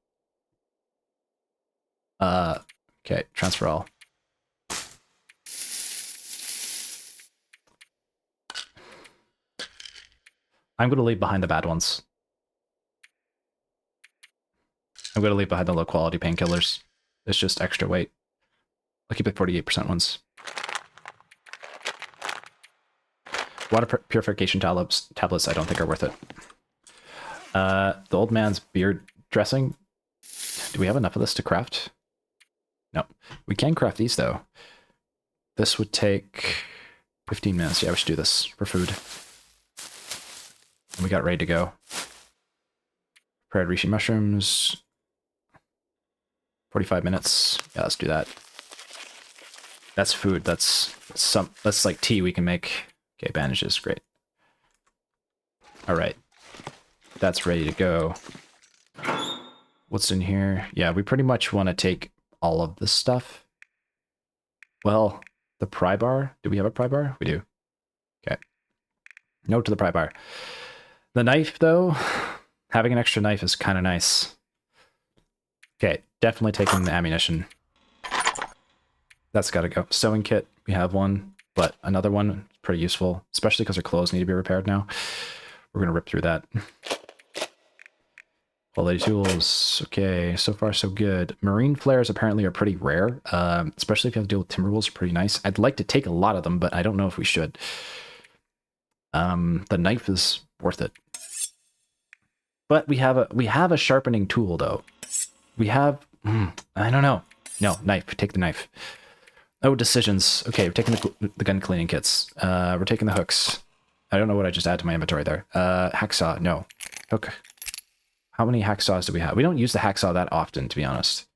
Okay, transfer all. I'm going to leave behind the bad ones. I'm going to leave behind the low quality painkillers. It's just extra weight. I'll keep it 48% ones. Water purification tablets I don't think are worth it. The old man's beard dressing. Do we have enough of this to craft? No. We can craft these, though. This would take 15 minutes. Yeah, we should do this for food. And we got ready to go. Prepared reishi mushrooms. 45 minutes. Yeah, let's do that. That's food. That's like tea we can make. Okay, bandages, great. All right. That's ready to go. What's in here? Yeah, we pretty much want to take all of this stuff. Well, the pry bar. Do we have a pry bar? We do. Okay. No to the pry bar. The knife, though, having an extra knife is kind of nice. Okay, definitely taking the ammunition. That's got to go. Sewing kit, we have one, but another one is pretty useful, especially because our clothes need to be repaired now. We're going to rip through that. Quality tools. Okay, so far so good. Marine flares apparently are pretty rare, especially if you have to deal with timber wolves. Pretty nice. I'd like to take a lot of them, but I don't know if we should. The knife is worth it. But we have a sharpening tool, though. We have... I don't know. No, knife. Take the knife. Oh, decisions. Okay, we're taking the gun cleaning kits. We're taking the hooks. I don't know what I just added to my inventory there. Hacksaw. No. Hook. How many hacksaws do we have? We don't use the hacksaw that often, to be honest.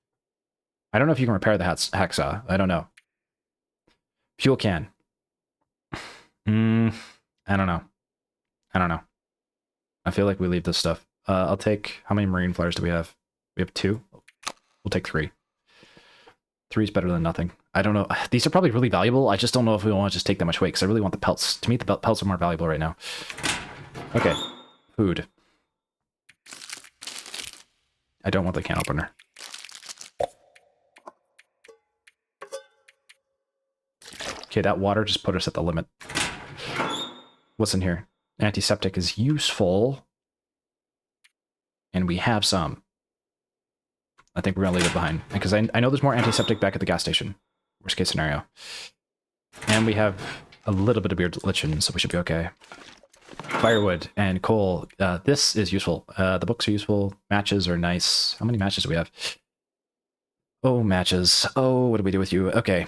I don't know if you can repair the hacksaw. I don't know. Fuel can. I don't know. I don't know. I feel like we leave this stuff. I'll take... How many marine flares do we have? We have 2. We'll take 3. 3 is better than nothing. I don't know. These are probably really valuable. I just don't know if we want to just take that much weight, because I really want the pelts. To me, the pelts are more valuable right now. Okay. Food. I don't want the can opener. Okay, that water just put us at the limit. What's in here? Antiseptic is useful. And we have some. I think we're going to leave it behind. Because I know there's more antiseptic back at the gas station. Worst case scenario. And we have a little bit of beard lichen, so we should be okay. Firewood and coal. This is useful. The books are useful. Matches are nice. How many matches do we have? Oh, matches. Oh, what do we do with you? Okay.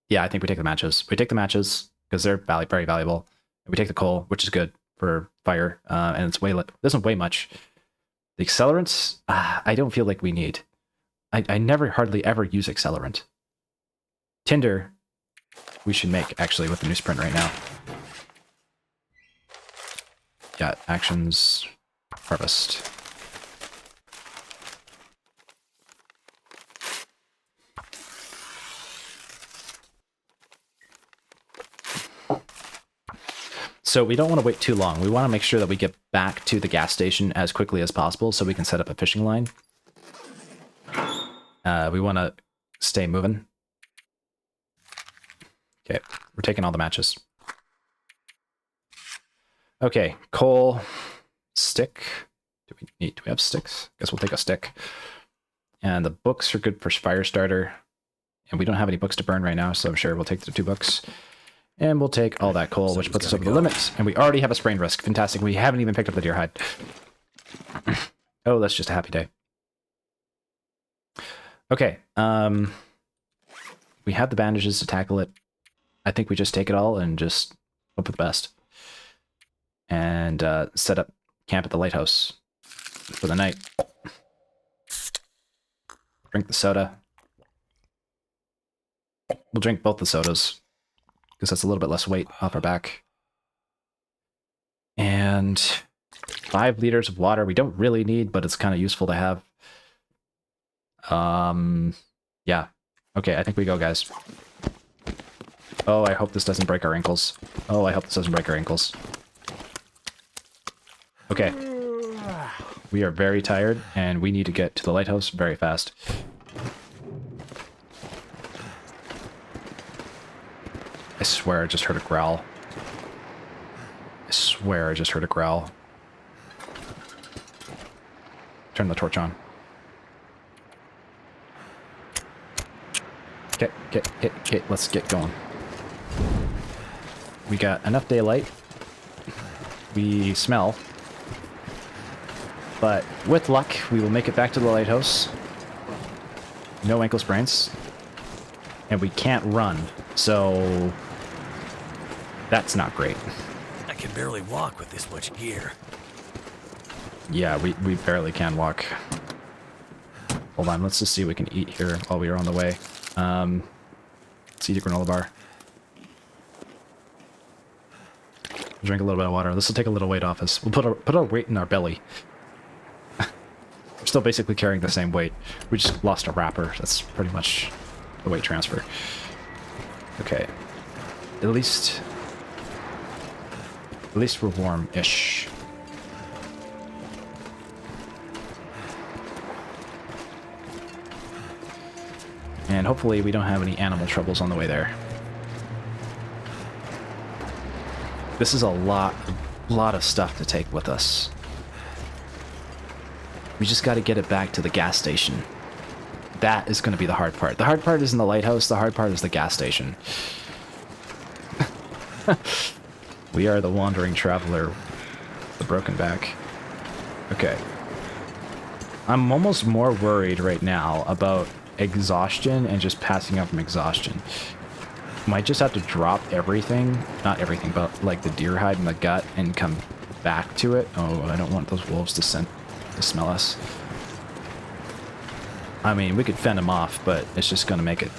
Yeah, I think we take the matches. We take the matches because they're very valuable. And we take the coal, which is good for fire. And it's doesn't weigh much. The accelerants, I don't feel like we need. I never hardly ever use accelerant. Tinder, we should make actually with the newsprint right now. Got actions, harvest. So we don't want to wait too long. We want to make sure that we get back to the gas station as quickly as possible so we can set up a fishing line. We want to stay moving. Okay, we're taking all the matches. Okay, coal, stick. Do we have sticks? Guess we'll take a stick. And the books are good for fire starter. And we don't have any books to burn right now, so I'm sure we'll take the 2 books. And we'll take all that coal, which puts us over the limit. And we already have a sprain risk. Fantastic. We haven't even picked up the deer hide. Oh, that's just a happy day. Okay. We have the bandages to tackle it. I think we just take it all and just hope for the best. And set up camp at the lighthouse for the night. Drink the soda. We'll drink both the sodas, because that's a little bit less weight off our back. And 5 liters of water we don't really need, but it's kind of useful to have. Yeah. Okay, I think we go, guys. Oh, I hope this doesn't break our ankles. Oh, I hope this doesn't break our ankles. Okay. We are very tired, and we need to get to the lighthouse very fast. I swear I just heard a growl. I swear I just heard a growl. Turn the torch on. Okay, let's get going. We got enough daylight. We smell. But with luck, we will make it back to the lighthouse. No ankle sprains. And we can't run, so that's not great. I can barely walk with this much gear. Yeah, we barely can walk. Hold on, let's just see what we can eat here while we are on the way. Let's eat a granola bar. Drink a little bit of water. This will take a little weight off us. We'll put our weight in our belly. We're still basically carrying the same weight. We just lost a wrapper. That's pretty much the weight transfer. Okay. At least we're warm-ish. And hopefully we don't have any animal troubles on the way there. This is a lot of stuff to take with us. We just got to get it back to the gas station. That is going to be the hard part. The hard part isn't the lighthouse. The hard part is the gas station. We are the wandering traveler, the broken back. Okay. I'm almost more worried right now about exhaustion and just passing out from exhaustion. Might just have to drop everything. Not everything, but like the deer hide and the gut and come back to it. Oh, I don't want those wolves to smell us. I mean, we could fend them off, but it's just going to make it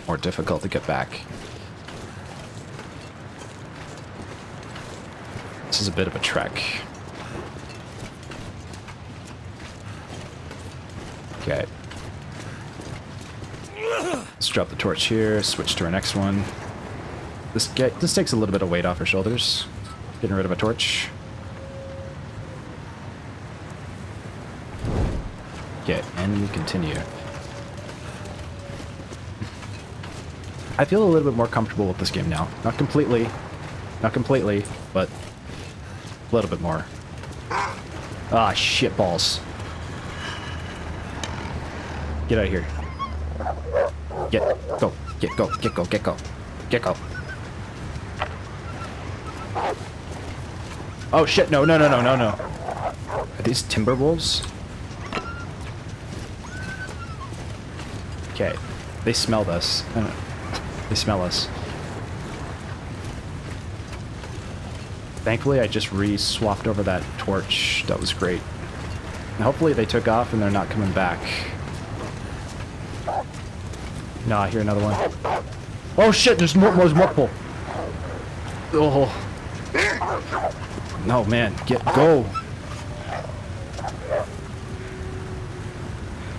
more difficult to get back. This is a bit of a trek. Okay. Let's drop the torch here, switch to our next one. This takes a little bit of weight off our shoulders. Getting rid of a torch. Okay, and we continue. I feel a little bit more comfortable with this game now. Not completely, but a little bit more. Ah, shit balls. Get out of here. Get go. Oh shit, no. Are these timber wolves? Okay, they smelled us. They smell us. Thankfully, I just re-swapped over that torch. That was great. And hopefully they took off and they're not coming back. No, I hear another one. Oh shit, there's multiple. Oh. No, man, go.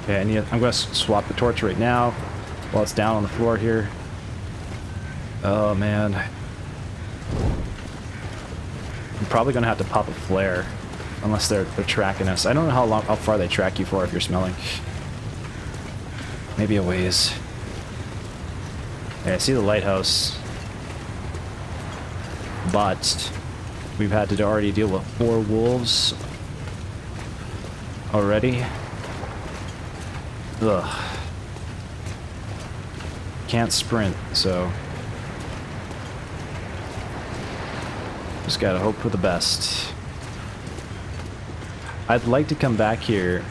Okay, I'm gonna swap the torch right now while it's down on the floor here. Oh man. I'm probably gonna have to pop a flare unless they're tracking us. I don't know how far they track you for if you're smelling. Maybe a ways. Okay, I see the lighthouse, but we've had to already deal with 4 wolves already. Ugh. Can't sprint, so Just gotta hope for the best. I'd like to come back here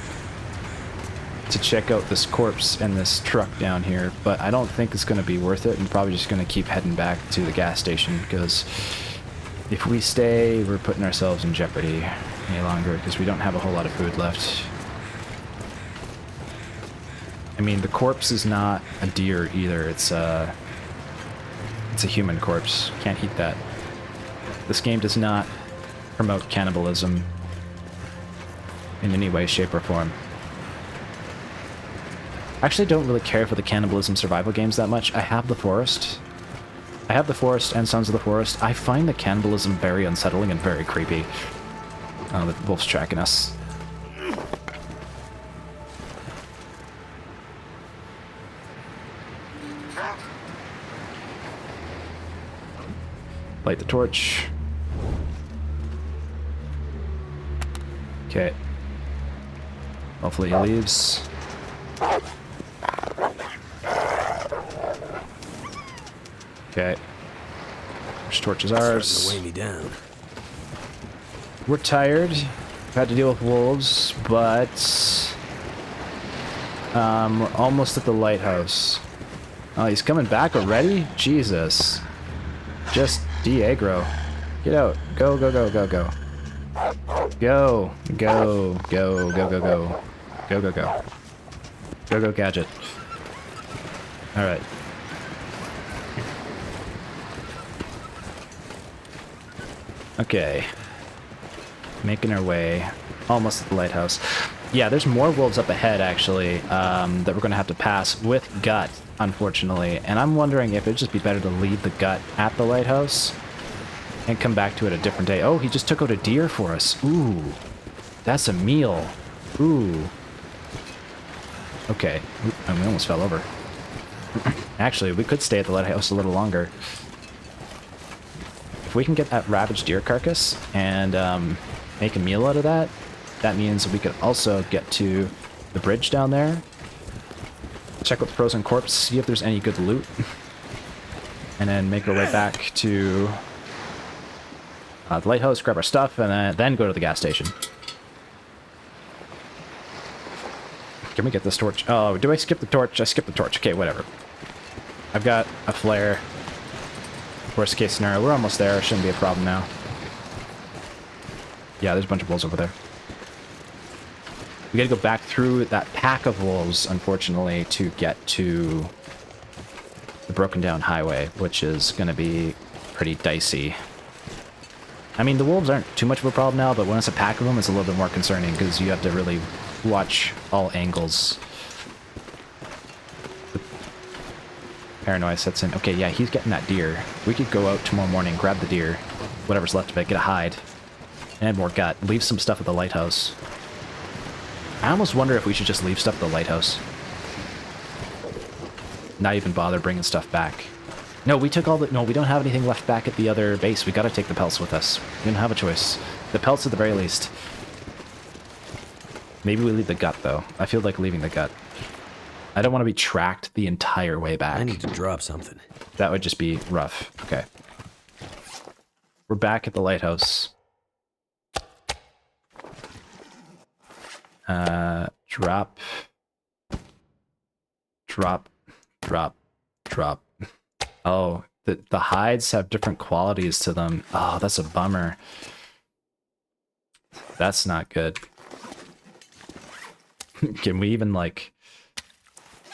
to check out this corpse and this truck down here, but I don't think it's going to be worth it. I'm probably just going to keep heading back to the gas station, because if we stay, we're putting ourselves in jeopardy any longer, because we don't have a whole lot of food left. I mean, the corpse is not a deer either. It's a human corpse. Can't eat that. This game does not promote cannibalism in any way, shape, or form. I actually don't really care for the cannibalism survival games that much. I have the Forest. I have the Forest and Sons of the Forest. I find the cannibalism very unsettling and very creepy. Oh, the wolf's tracking us. Light the torch. Okay. Hopefully he leaves. Okay. Which torch is ours? Starting to weigh me down. We're tired. We've had to deal with wolves, but we're almost at the lighthouse. Oh, he's coming back already? Jesus. Just de-aggro. Get out. Go, go, go, go, go. Go. Go. Go. Go, go, go. Go, go, go. Go, go, gadget. Alright. Okay. Making our way almost at the lighthouse. Yeah, there's more wolves up ahead, actually, that we're going to have to pass with gut, unfortunately. And I'm wondering if it'd just be better to leave the gut at the lighthouse and come back to it a different day. Oh, he just took out a deer for us. Ooh. That's a meal. Ooh. Okay. And we almost fell over. Actually, we could stay at the lighthouse a little longer. If we can get that ravaged deer carcass and make a meal out of that, that means we could also get to the bridge down there, check out the frozen corpse, see if there's any good loot, and then make our way back to the lighthouse, grab our stuff, and then go to the gas station. Can we get this torch? Oh, do I skip the torch? I skipped the torch. Okay, whatever. I've got a flare. Worst case scenario, we're almost there. Shouldn't be a problem now. Yeah, there's a bunch of wolves over there. We gotta go back through that pack of wolves, unfortunately, to get to the broken down highway, which is gonna be pretty dicey. I mean, the wolves aren't too much of a problem now, but when it's a pack of them, it's a little bit more concerning, because you have to really watch all angles. The paranoia sets in. Okay, yeah, he's getting that deer. We could go out tomorrow morning, grab the deer, whatever's left of it, get a hide, and more gut. Leave some stuff at the lighthouse. I almost wonder if we should just leave stuff at the lighthouse. Not even bother bringing stuff back. No, we took all the... No, we don't have anything left back at the other base. We gotta take the pelts with us. We don't have a choice. The pelts at the very least. Maybe we leave the gut, though. I feel like leaving the gut. I don't want to be tracked the entire way back. I need to drop something. That would just be rough. Okay. We're back at the lighthouse. Drop. Drop. Drop. Drop. Oh, the hides have different qualities to them. Oh, that's a bummer. That's not good. Can we even, like,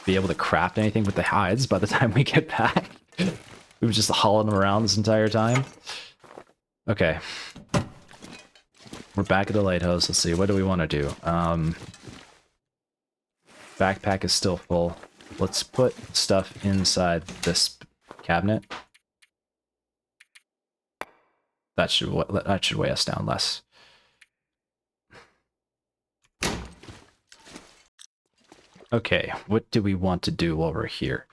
be able to craft anything with the hides by the time we get back? We were just hauling them around this entire time. Okay. We're back at the lighthouse. Let's see, what do we want to do? Backpack is still full. Let's put stuff inside this cabinet. That should weigh us down less. Okay, what do we want to do while we're here?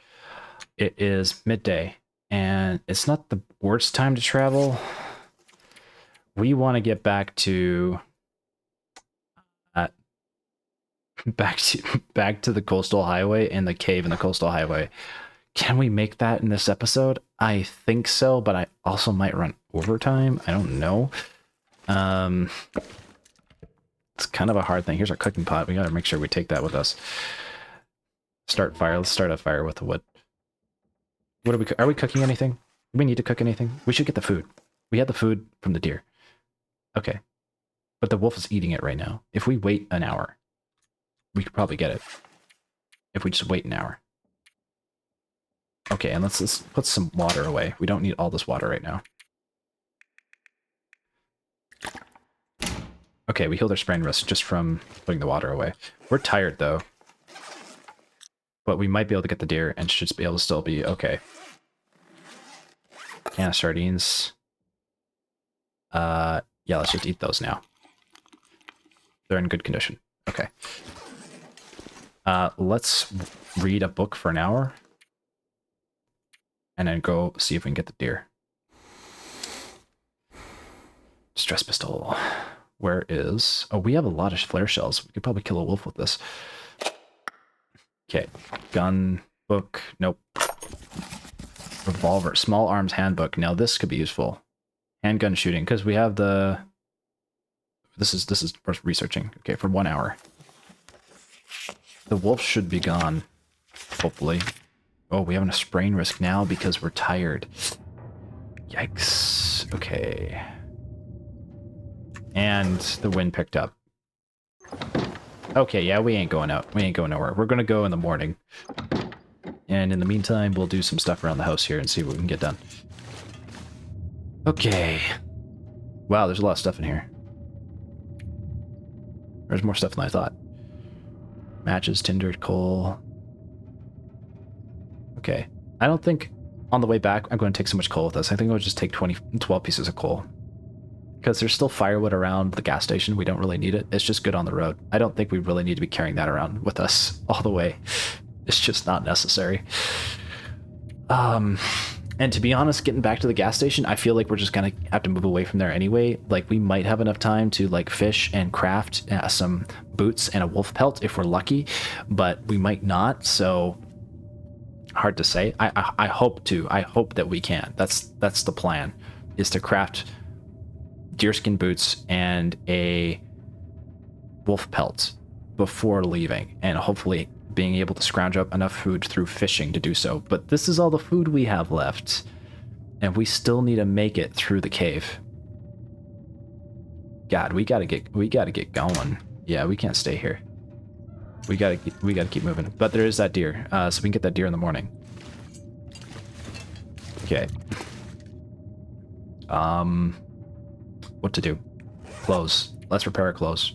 It is midday, and it's not the worst time to travel. We want to get back to back to the coastal highway and the cave in the coastal highway. Can we make that in this episode? I think so, but I also might run overtime? I don't know. It's kind of a hard thing. Here's our cooking pot. We gotta make sure we take that with us. Start fire. Let's start a fire with the wood. What are we cooking anything? Do we need to cook anything? We should get the food. We had the food from the deer. Okay. But the wolf is eating it right now. If we wait an hour, we could probably get it. If we just wait an hour. Okay, and let's put some water away. We don't need all this water right now. Okay, we healed our sprain wrist just from putting the water away. We're tired, though. But we might be able to get the deer and should be able to still be okay. Can of sardines. Yeah, let's just eat those now. They're in good condition. Okay. Let's read a book for an hour. And then go see if we can get the deer. Stress pistol. Where is... Oh, we have a lot of flare shells. We could probably kill a wolf with this. Okay. Gun. Book. Nope. Revolver. Small arms handbook. Now this could be useful. Handgun shooting. Because we have the... This is for researching. Okay, for 1 hour. The wolf should be gone. Hopefully. Oh, we have a sprain risk now because we're tired. Yikes. Okay. And the wind picked up. Okay, yeah, we ain't going out. We ain't going nowhere. We're gonna go in the morning. And in the meantime, we'll do some stuff around the house here and see what we can get done. Okay. Wow, there's a lot of stuff in here. There's more stuff than I thought. Matches, tinder, coal. Okay. I don't think on the way back I'm going to take so much coal with us. I think I'll just take 12 pieces of coal. Because there's still firewood around the gas station. We don't really need it. It's just good on the road. I don't think we really need to be carrying that around with us all the way. It's just not necessary. And to be honest, getting back to the gas station, I feel like we're just going to have to move away from there anyway. Like, we might have enough time to, like, fish and craft some boots and a wolf pelt if we're lucky, but we might not, so hard to say. I hope to. I hope that we can. That's the plan, is to craft deerskin boots and a wolf pelt before leaving, and hopefully being able to scrounge up enough food through fishing to do so. But this is all the food we have left, and we still need to make it through the cave. God, we gotta get going. Yeah, we can't stay here. We gotta keep moving. But there is that deer, so we can get that deer in the morning. Okay. What to do? Clothes. Let's repair our clothes.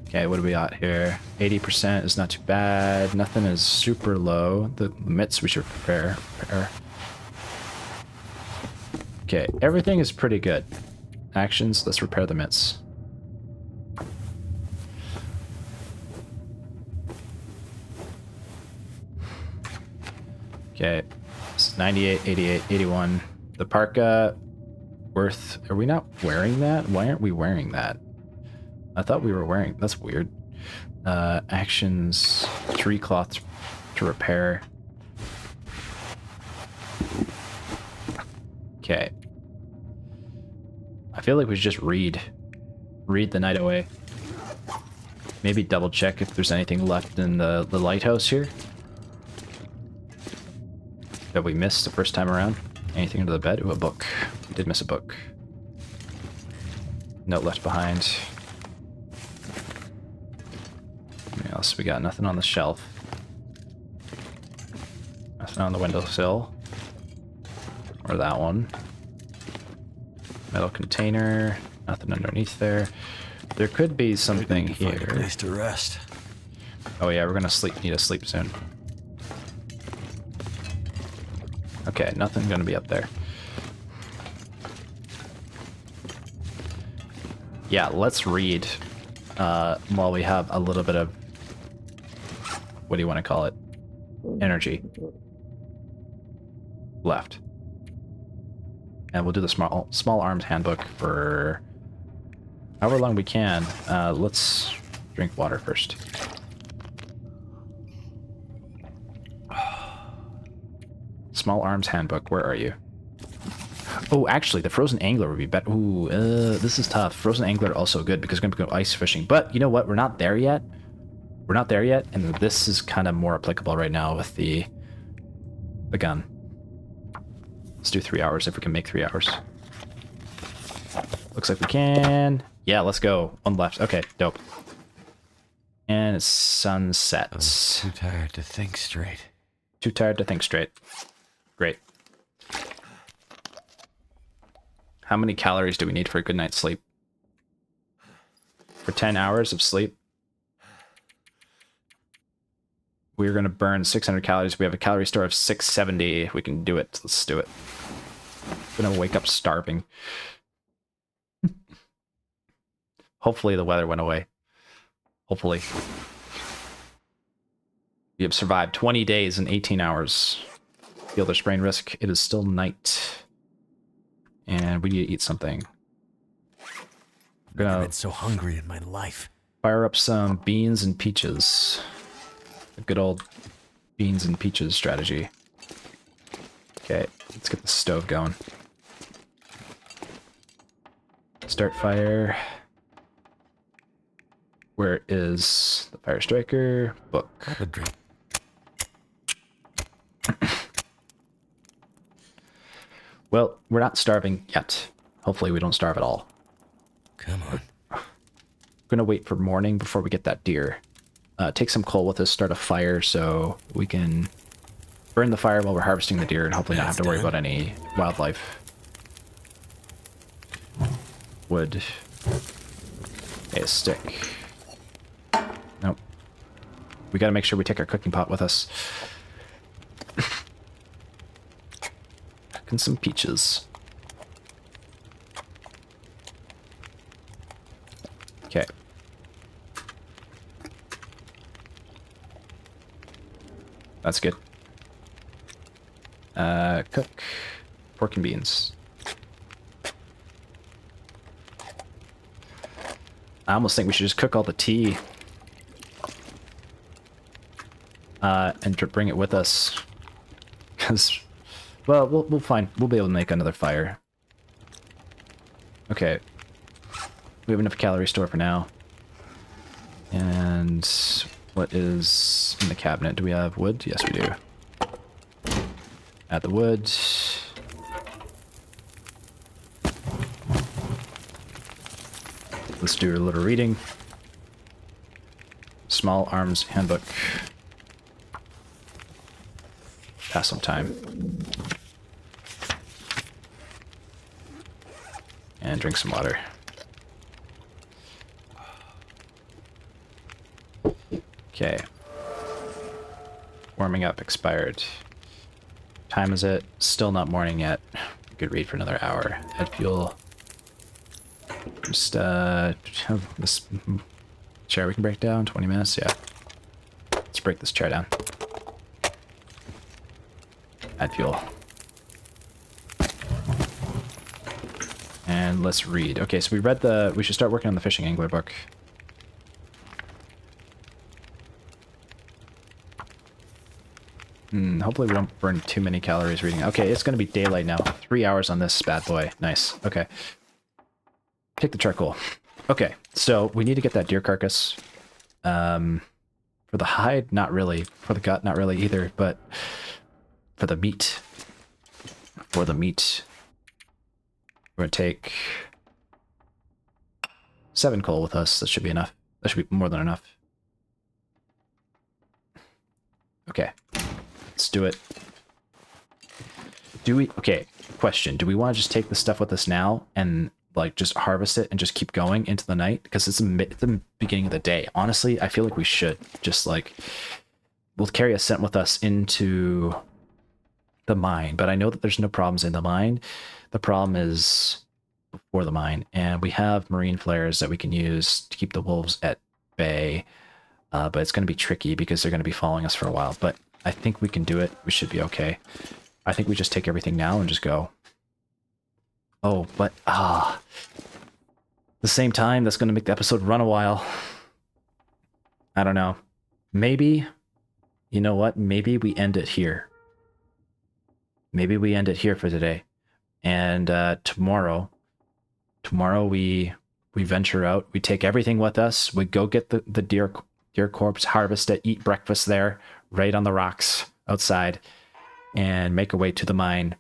Okay, what do we got here? 80% is not too bad. Nothing is super low. The mitts we should repair. Okay, everything is pretty good. Actions, let's repair the mitts. Okay, it's 98, 88, 81. The parka, worth... Are we not wearing that? Why aren't we wearing that? I thought we were wearing... That's weird. Actions, 3 cloths to repair. Okay. I feel like we should just read the night away. Maybe double check if there's anything left in the lighthouse here that we missed the first time around. Anything under the bed? Ooh, a book. We did miss a book. Note left behind. What else? We got nothing on the shelf. Nothing on the windowsill. Or that one. Metal container. Nothing underneath there. There could be something here. Find a place to rest. Oh yeah, we're gonna need to sleep soon. Okay, nothing gonna be up there. Yeah, let's read while we have a little bit of, what do you want to call it? Energy left. And we'll do the small arms handbook for however long we can. Let's drink water first. Small arms handbook, where are you? Oh, actually, the frozen angler would be better. Ooh, this is tough. Frozen angler also good because we're gonna go ice fishing. But you know what? We're not there yet. We're not there yet, and this is kind of more applicable right now with the gun. Let's do 3 hours if we can make 3 hours. Looks like we can. Yeah, let's go. One left. Okay, dope. And it's sunset. I'm too tired to think straight. Too tired to think straight. Great. How many calories do we need for a good night's sleep? For 10 hours of sleep, we're going to burn 600 calories. We have a calorie store of 670. We can do it. Let's do it. I'm going to wake up starving. Hopefully the weather went away. Hopefully. We have survived 20 days and 18 hours. Feel the sprain risk. It is still night. And we need to eat something. I've never been so hungry in my life. Fire up some beans and peaches. A good old beans and peaches strategy. Okay, let's get the stove going. Start fire. Where is the fire striker? Book. Have a drink. Well, we're not starving yet. Hopefully we don't starve at all. Come on. We're gonna wait for morning before we get that deer. Take some coal with us, start a fire so we can burn the fire while we're harvesting the deer and hopefully not have to worry about any wildlife. Wood. A stick. Nope. We gotta make sure we take our cooking pot with us. Cooking some peaches. Okay. That's good. Cook pork and beans. I almost think we should just cook all the tea. And bring it with us. Because, well, we'll find, we'll be able to make another fire. Okay. We have enough calorie store for now. And what is in the cabinet? Do we have wood? Yes, we do. Add the wood. Let's do a little reading. Small Arms Handbook. Pass some time. And drink some water. Okay. Warming up expired. Time is it? Still not morning yet. We could read for another hour. Head fuel. Just have this chair we can break down. 20 minutes, yeah. Let's break this chair down. Add fuel. And let's read. Okay, so we read the... We should start working on the fishing angler book. Hopefully we don't burn too many calories reading. Okay, it's going to be daylight now. 3 hours on this bad boy. Nice. Okay. Take the charcoal. Okay, so we need to get that deer carcass. For the hide, not really. For the gut, not really either. But for the meat. For the meat. We're going to take 7 coal with us. That should be enough. That should be more than enough. Okay. Let's do it. Do we... Okay, question. Do we want to just take the stuff with us now and, like, just harvest it and just keep going into the night? Because it's the beginning of the day. Honestly, I feel like we should. Just, like... We'll carry a scent with us into the mine. But I know that there's no problems in the mine. The problem is before the mine. And we have marine flares that we can use to keep the wolves at bay. But it's going to be tricky because they're going to be following us for a while. But I think we can do it. We should be okay. I think we just take everything now and just go. Oh, but the same time, that's going to make the episode run a while. I don't know. Maybe, you know what? Maybe we end it here. Maybe we end it here for today. And tomorrow we venture out. We take everything with us. We go get the deer corpse, harvest it, eat breakfast there, right on the rocks outside, and make our way to the mine,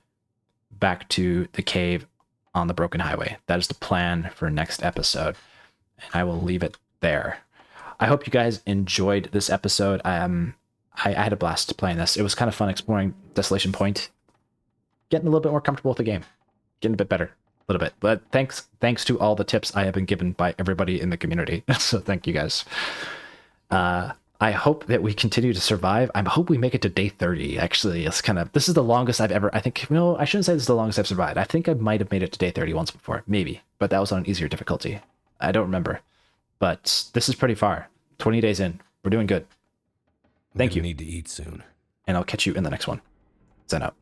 back to the cave on the broken highway. That is the plan for next episode, and I will leave it there. I hope you guys enjoyed this episode. I had a blast playing this. It was kind of fun exploring Desolation Point, getting a little bit more comfortable with the game, getting a bit better, a little bit. But thanks to all the tips I have been given by everybody in the community. So thank you guys. I hope that we continue to survive. I hope we make it to day 30. Actually, this is the longest I've ever, I think, no, I shouldn't say this is the longest I've survived. I think I might have made it to day 30 once before, maybe, but that was on an easier difficulty. I don't remember, but this is pretty far. 20 days in. We're doing good. Thank you. Need to eat soon. And I'll catch you in the next one. Sign out.